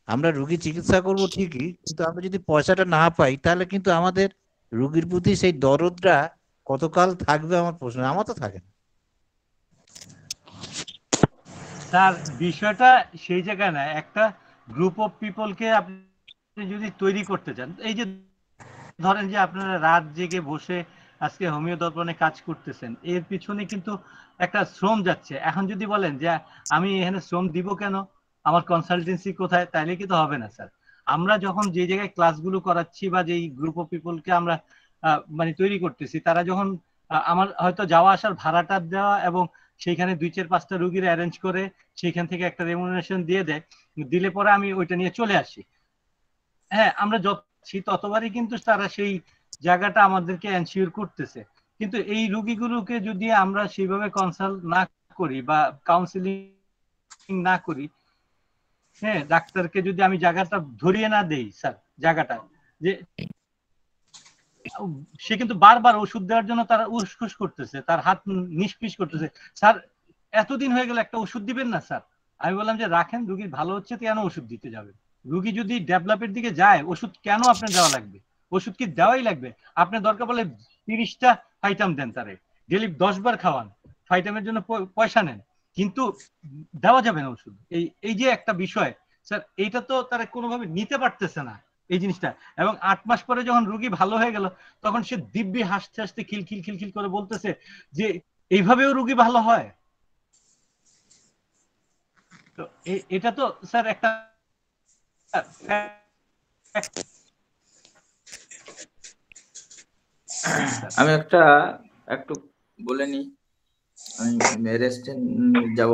আমরা রুগী চিকিৎসা করব ঠিকই, কিন্তু আমরা যদি পয়সাটা না পাই তাহলে কিন্তু আমাদের রুগীর প্রতি সেই দরদটা কতকাল থাকবে আমার প্রশ্ন, আমার তো থাকে না। স্যার বিষয়টা সেই জায়গায় না, একটা গ্রুপ অফ পিপলকে আপনি যদি তৈরি করতে চান, এই যে ধরেন যে আপনারা রাত জেগে বসে আজকে হোমিও দর্পণে কাজ করতেছেন, এর পিছনে কিন্তু একটা শ্রম যাচ্ছে। এখন যদি বলেন যে আমি এখানে শ্রম দিব কেন, আমার কনসালটেন্সি কোথায়, তাইলে কিন্তু হবে না স্যার। আমরা যখন যে জায়গায় ক্লাসগুলো করাচ্ছি বা যেই গ্রুপ অফ পিপলকে আমরা মানে তৈরি করতেছি, তারা যখন আমার হয়তো যাওয়া আসার ভাড়াটা দেওয়া এবং সেইখানে 2-4-5টা রুগীর অ্যারেঞ্জ করে সেইখান থেকে একটা রেমুনারেশন দিয়ে দেয়, দিলে পরে আমি ওইটা নিয়ে চলে আসি। হ্যাঁ, আমরা ততবারই কিন্তু তারা সেই জায়গাটা আমাদেরকে এনশিওর করতেছে। কিন্তু এই রুগীগুলোকে যদি আমরা সেইভাবে কনসাল্ট না করি বা কাউন্সিলিং না করি, হ্যাঁ, ডাক্তারকে যদি আমি জায়গাটা ধরিয়ে না দেই স্যার, জায়গাটা যে সে কিন্তু বারবার ওষুধ দেওয়ার জন্য তারা উসখুস করতেছে, তার হাত নিষ্পিস করতেছে। স্যার এতদিন হয়ে গেল একটা ওষুধ দিবেন না স্যার? আমি বললাম যে রাখেন, রুগীর ভালো হচ্ছে কেন ওষুধ দিতে যাবে? রুগী যদি ডেভেলপের দিকে যায়, ওষুধ কেন আপনার দেওয়া লাগবে? ওষুধ কি দেওয়াই লাগবে? আপনি দরকার বলে 30টা ফাইটাম দেন তারে, ডেলি 10 বার খাওয়ান, ফাইটামের জন্য পয়সা নেন, কিন্তু দেওয়া যাবে না ওষুধ। এই যে একটা বিষয় স্যার, এইটা তো তারা কোনোভাবে নিতে পারতেছে না এই জিনিসটা। এবং 8 মাস পরে যখন রুগী ভালো হয়ে গেল, তখন সে দিব্যি হাসতে হাসতে খিলখিল খিলখিল করে বলতেছে যে এইভাবেও রুগী ভালো হয়। তো এটা তো স্যার একটা আমি একটু বলে নি, আমি রেস্টে যাব।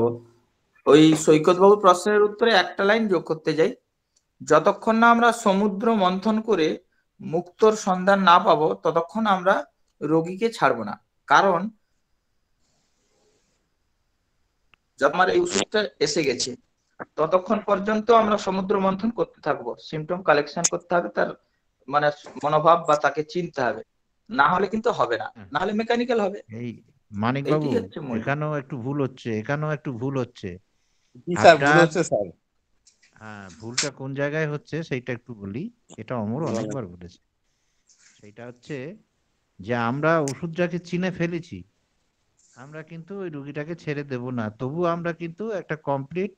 ওই সৈকত বাবুর প্রশ্নের উত্তরে একটা লাইন যোগ করতে যাই, যতক্ষণ না আমরা সমুদ্র মন্থন করে মুক্তর সন্ধান না পাবো ততক্ষণ আমরা রোগীকে ছাড়বো না। কারণ যখন আমার এই ওষুধটা এসে গেছে ততক্ষণ পর্যন্ত আমরা সমুদ্র মন্থন করতে থাকবো, সিমটম কালেকশন করতে হবে, তার মানে মনোভাব বা তাকে চিনতে হবে, না হলে কিন্তু হবে না, না হলে মেকানিক্যাল হবে। এই মানিক বাবু, এইটাই হচ্ছে মূল। এখানেও একটু ভুল হচ্ছে। জি স্যার, ভুল আপনার হচ্ছে স্যার। হ্যাঁ, ভুলটা কোন জায়গায় হচ্ছে সেইটা একটু বলি। এটা অমর অনেকবার বলেছে। সেইটা হচ্ছে যে আমরা ওষুধটাকে চিনে ফেলেছি, আমরা কিন্তু ওই রুগীটাকে ছেড়ে দেব না, তবু আমরা কিন্তু একটা কমপ্লিট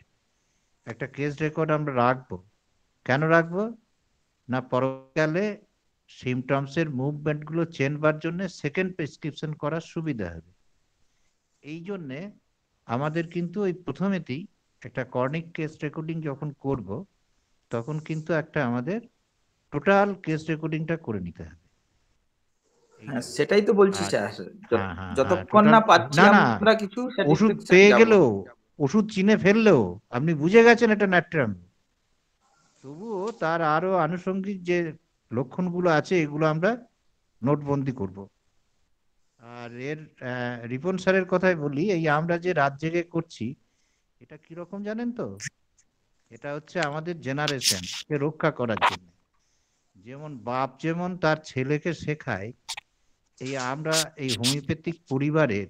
একটা কেস রেকর্ড আমরা রাখবো। কেন রাখবো না, পরবর্তীকালে সিমটমস এর মুভমেন্ট গুলো চেনবার জন্য সেকেন্ড প্রেসক্রিপশন করার সুবিধা হবে। এই জন্যে আমাদের কিন্তু ওই প্রথমেতেই একটা কর্নিক কেস রেকর্ডিং যখন করব, তখন কিন্তু একটা আমাদের টোটাল কেস রেকর্ডিংটা করে নিতে হবে। হ্যাঁ, সেটাই তো বলছি আর স্যার, হ্যাঁ হ্যাঁ হ্যাঁ, যতক্ষণ টোটাল না পাচ্ছি না না, আমরা কিছু ওষুধ স্যাটিসফ্যাকশন পেয়ে যাব। গেলেও, ওষুধ চিনে ফেললেও, আপনি বুঝে গেছেন এটা ন্যাট্রাম, তবুও তার আরো আনুষঙ্গিক যে লক্ষণগুলো আছে এগুলো আমরা নোটবন্দি করব। আর এর রিপন স্যারের কথাই বলি, এই আমরা যে রাত জেগে করছি এটা কিরকম জানেন তো? এটা হচ্ছে আমাদের জেনারেশনকে রক্ষা করার জন্য। যেমন বাপ যেমন তার ছেলেকে শেখায়, এই আমরা এই হোমিওপ্যাথিক পরিবারের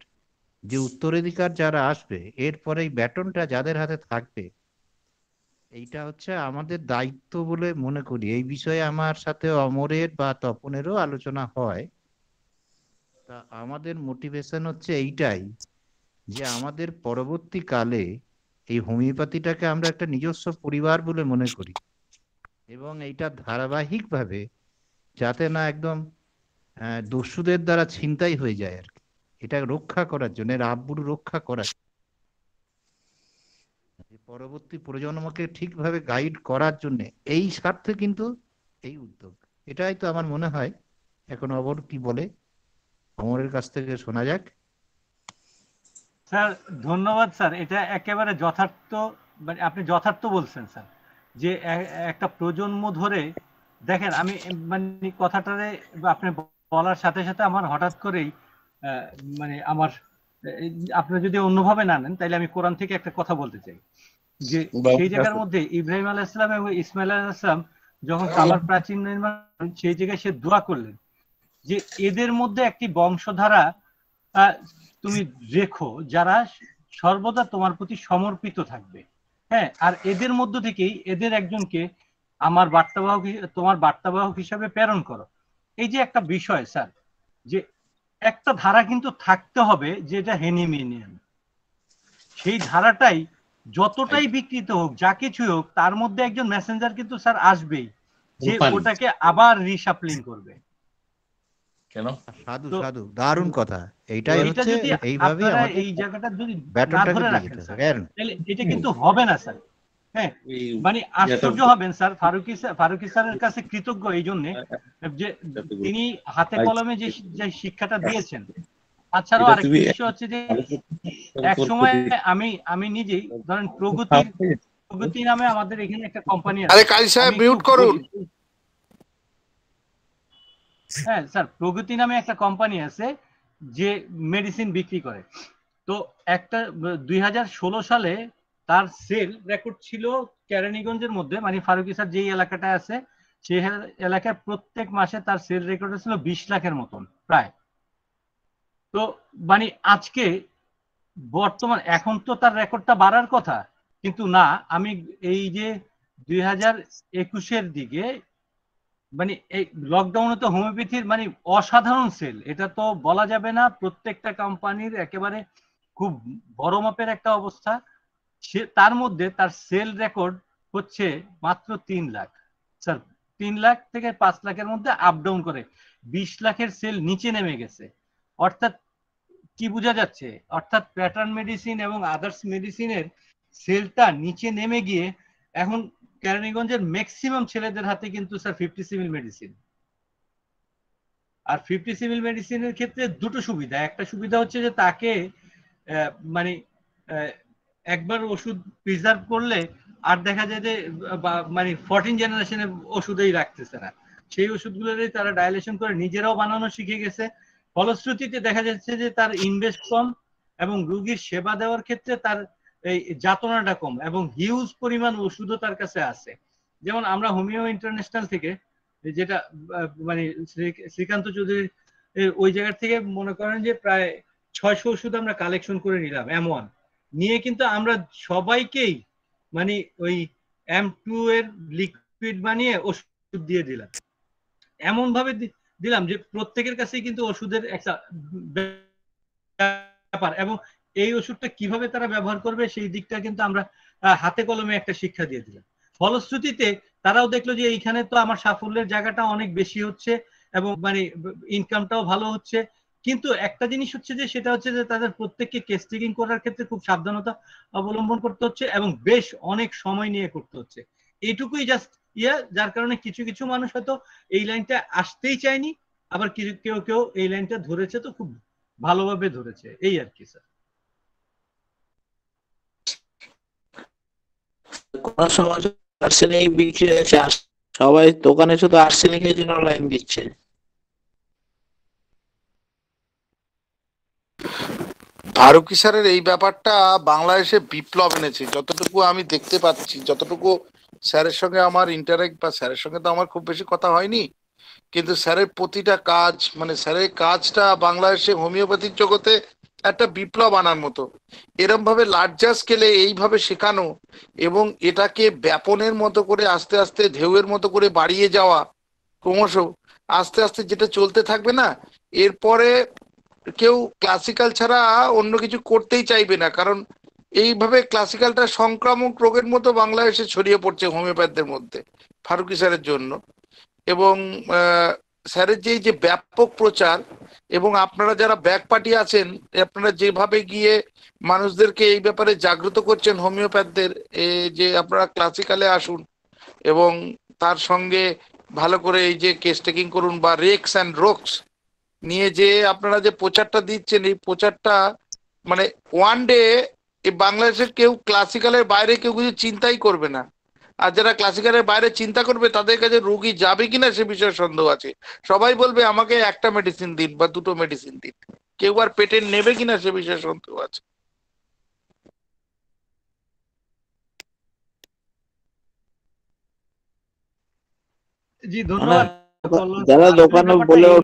যে উত্তরাধিকার যারা আসবে, এরপরে এই ব্যাটনটা যাদের হাতে থাকবে, এইটা হচ্ছে আমাদের দায়িত্ব বলে মনে করি। এই বিষয়ে আমার সাথে অমরের বা তপনেরও আলোচনা হয়। তা আমাদের মোটিভেশন হচ্ছে এইটাই, যে আমাদের পরবর্তীকালে এই হোমিওপ্যাথিটাকে আমরা একটা নিজস্ব পরিবার বলে মনে করি, এবং এইটা ধারাবাহিকভাবে যাতে না একদম দস্যুদের দ্বারা ছিনতাই হয়ে যায় আর কি, এটা রক্ষা করার জন্য, এর আব্রু রক্ষা করার, পরবর্তী প্রজন্মকে ঠিকভাবে গাইড করার জন্য এই স্বার্থে কিন্তু এই উদ্যোগ। এটাই তো আমার মনে হয়। এখন অমর কি বলে, অমরের কাছ থেকে শোনা যাক। স্যার ধন্যবাদ স্যার, এটা একেবারে যথার্থ, মানে আপনি যথার্থ বলছেন স্যার, যে একটা প্রজন্ম ধরে দেখেন। আমি মানে কথাটারে আপনি বলার সাথে সাথে আমার হঠাৎ করেই মানে আমার আপনি যদি অন্যভাবে না নেন তাহলে আমি কোরআন থেকে একটা কথা বলতে চাই, যে সেই জায়গার মধ্যে ইব্রাহিম আলাইহিস সালাম এবং ইসমাইল আলাইহিস সালাম যখন কাবার প্রাচীর নির্মাণ, সেই জায়গায় সে দোয়া করলেন যে এদের মধ্যে একটি বংশধারা তুমি রেখো যারা সর্বদা তোমার প্রতি সমর্পিত থাকবে। হ্যাঁ, আর এদের মধ্য থেকেই এদের একজনকে আমার বার্তাবাহক তোমার বার্তাবাহক হিসাবে প্রেরণ করো। এই যে একটা বিষয় স্যার, যে একটা ধারা কিন্তু থাকতে হবে যেটা হেনিমিনিয়ান, সেই ধারাটাই যতটাই বিকৃত হোক, যা কিছু হোক, তার মধ্যে একজন মেসেঞ্জার কিন্তু স্যার আসবেই, যে ওটাকে আবার রিশাফলিং করবে। কেন? সাধু সাধু, দারুণ কথা। এইটাই এটা হচ্ছে, যদি এইভাবেই আপনারা আমাদের এই জায়গাটা যদি না ব্যাটনটাকে ধরে দিয়ে রাখেন যেতে স্যার, হবে। তাহলে এটা কিন্তু হবে না স্যার। হ্যাঁ, মানে আশ্চর্য হবেন স্যার। ফারুকী স্যারের কাছে কৃতজ্ঞ এই জন্য যে তিনি হাতে কলমে যে যে শিক্ষাটা দিয়েছেন। তাছাড়াও আরেকটি বিষয় হচ্ছে যে এক সময় আমি নিজেই ধরেন প্রগতি নামে আমাদের এখানে একটা কোম্পানি আছে। আরে কাজী সাহেব মিউট করুন। হ্যাঁ স্যার, প্রগতি নামে একটা কোম্পানি আছে যে মেডিসিন বিক্রি করে। তো একটা 2016 সালে তার সেল রেকর্ড ছিল কেরানীগঞ্জের মধ্যে, মানে ফারুকী স্যার যেই এলাকাটা আছে সেই এলাকায় প্রত্যেক মাসে তার সেল রেকর্ড ছিল 20 লাখের মতন প্রায়। তো মানে আজকে বর্তমান এখন তো তার রেকর্ডটা বাড়ার কথা, কিন্তু না, আমি এই যে 2021-এর দিকে মানে এই লকডাউনে তো হোমিওপ্যাথির মানে অসাধারণ সেল, এটা তো বলা যাবে না। প্রত্যেকটা কোম্পানির একেবারে খুব বড় মাপের একটা অবস্থা। সে তার মধ্যে তার সেল রেকর্ড হচ্ছে মাত্র 3 লাখ স্যার। 3 লাখ থেকে 5 লাখের মধ্যে আপ ডাউন করে 20 লাখের সেল নিচে নেমে গেছে। অর্থাৎ কি বোঝা যাচ্ছে? অর্থাৎ প্যাটার্ন মেডিসিন এবং আদার্স মেডিসিনের সেলটা নিচে নেমে গিয়ে এখন কেরানীগঞ্জের ম্যাক্সিমাম ছেলেদের হাতে কিন্তু স্যার 50 সিভিল মেডিসিন। আর 50 সিভিল মেডিসিনের ক্ষেত্রে দুটো সুবিধা। একটা সুবিধা হচ্ছে যে তাকে মানে একবার ওষুধ প্রিজার্ভ করলে আর দেখা যায় যে মানে 14 জেনারেশনের ওষুধেই রাখতেছে না, সেই ওষুধগুলোরই তারা ডাইলেশন করে নিজেরাও বানানো শিখে গেছে। ফলশ্রুতিতে দেখা যাচ্ছে যে তার ইনভেস্ট কম এবং রোগীর সেবা দেওয়ার ক্ষেত্রে তার এই যাতনাটা কম এবং হিউজ পরিমাণ ওষুধও তার কাছে আছে। যেমন আমরা হোমিও ইন্টারন্যাশনাল থেকে যেটা মানে শ্রীকান্ত চৌধুরী ওই জায়গা থেকে মনে করেন যে প্রায় 600 ওষুধ আমরা কালেকশন করে নিলাম M1 নিয়ে, কিন্তু আমরা সবাইকেই মানে ওই M2 এর লিকুইড বানিয়ে ওষুধ দিয়ে দিলাম। এমন ভাবে দিলাম যে প্রত্যেকের কাছেই কিন্তু ওষুধের একটা ব্যাপার এবং এই ওষুধটা কিভাবে তারা ব্যবহার করবে সেই দিকটা কিন্তু আমরা হাতে কলমে একটা শিক্ষা দিয়ে দিলাম। ফলশ্রুতিতে তারাও দেখলো যে এইখানে তো আমার সাফল্যের জায়গাটা অনেক বেশি হচ্ছে এবং মানে ইনকামটাও ভালো হচ্ছে। কিন্তু একটা জিনিস হচ্ছে যে সেটা হচ্ছে যে তাদের প্রত্যেককে কেস টেকিং করার ক্ষেত্রে খুব সাবধানতা অবলম্বন করতে হচ্ছে এবং বেশ অনেক সময় নিয়ে করতে হচ্ছে। এইটুকুই জাস্ট যার কারণে কিছু কিছু মানুষ হয়তো এই লাইনটা আসতেই চায়নি, আবার কেউ কেউ এই লাইনটা ধরেছে, তো খুব ভালোভাবে ধরেছে, এই আর কি স্যার। কোন সময় আর্সেনিক বিক্রি হয়েছে, সবাই দোকানে শুধু আর্সেনিকের জন্য লাইন দিচ্ছে। ফারুকী স্যারের এই ব্যাপারটা বাংলাদেশে বিপ্লব এনেছে, যতটুকু আমি দেখতে পাচ্ছি, যতটুকু স্যারের সঙ্গে আমার ইন্টারেক্ট, বা স্যারের সঙ্গে তো আমার খুব বেশি কথা হয়নি, কিন্তু স্যারের প্রতিটা কাজ, মানে স্যারের কাজটা বাংলাদেশে হোমিওপ্যাথির জগতে একটা বিপ্লব আনার মতো। এরম ভাবে লার্জার স্কেলে এইভাবে শেখানো এবং এটাকে ব্যাপনের মতো করে আস্তে আস্তে ঢেউয়ের মতো করে বাড়িয়ে যাওয়া, ক্রমশ আস্তে আস্তে যেটা চলতে থাকবে না, এরপরে কেউ ক্লাসিক্যাল ছাড়া অন্য কিছু করতেই চাইবে না, কারণ এইভাবে ক্লাসিক্যালটা সংক্রামক রোগের মতো বাংলাদেশে ছড়িয়ে পড়ছে হোমিওপ্যাথদের মধ্যে ফারুকী স্যারের জন্য। এবং স্যারের যে ব্যাপক প্রচার এবং আপনারা যারা ব্যাক পার্টি আছেন, আপনারা যেভাবে গিয়ে মানুষদেরকে এই ব্যাপারে জাগ্রত করছেন হোমিওপ্যাথদের, যে আপনারা ক্লাসিক্যালে আসুন এবং তার সঙ্গে ভালো করে এই যে কেস টেকিং করুন বা রেক্স অ্যান্ড রোক্স নিয়ে যে আপনারা যে প্রচারটা দিচ্ছেন, এই প্রচারটা মানে ওয়ান ডে বাংলাদেশের কেউ ক্লাসিক্যালের বাইরে কেউ কিছু চিন্তাই করবে না। আর যারা ক্লাসিক্যালের বাইরে চিন্তা করবে তাদের কাছে রোগী যাবে কিনা সে বিষয়ে সন্দেহ আছে। সবাই বলবে আমাকে একটা মেডিসিন দিন বা দুটো মেডিসিন দিন, কেউ আর পেটেন্ট নেবে কিনা সে বিষয়ে সন্দেহ আছে। জি ধন্যবাদ। যারা দোকানে বলে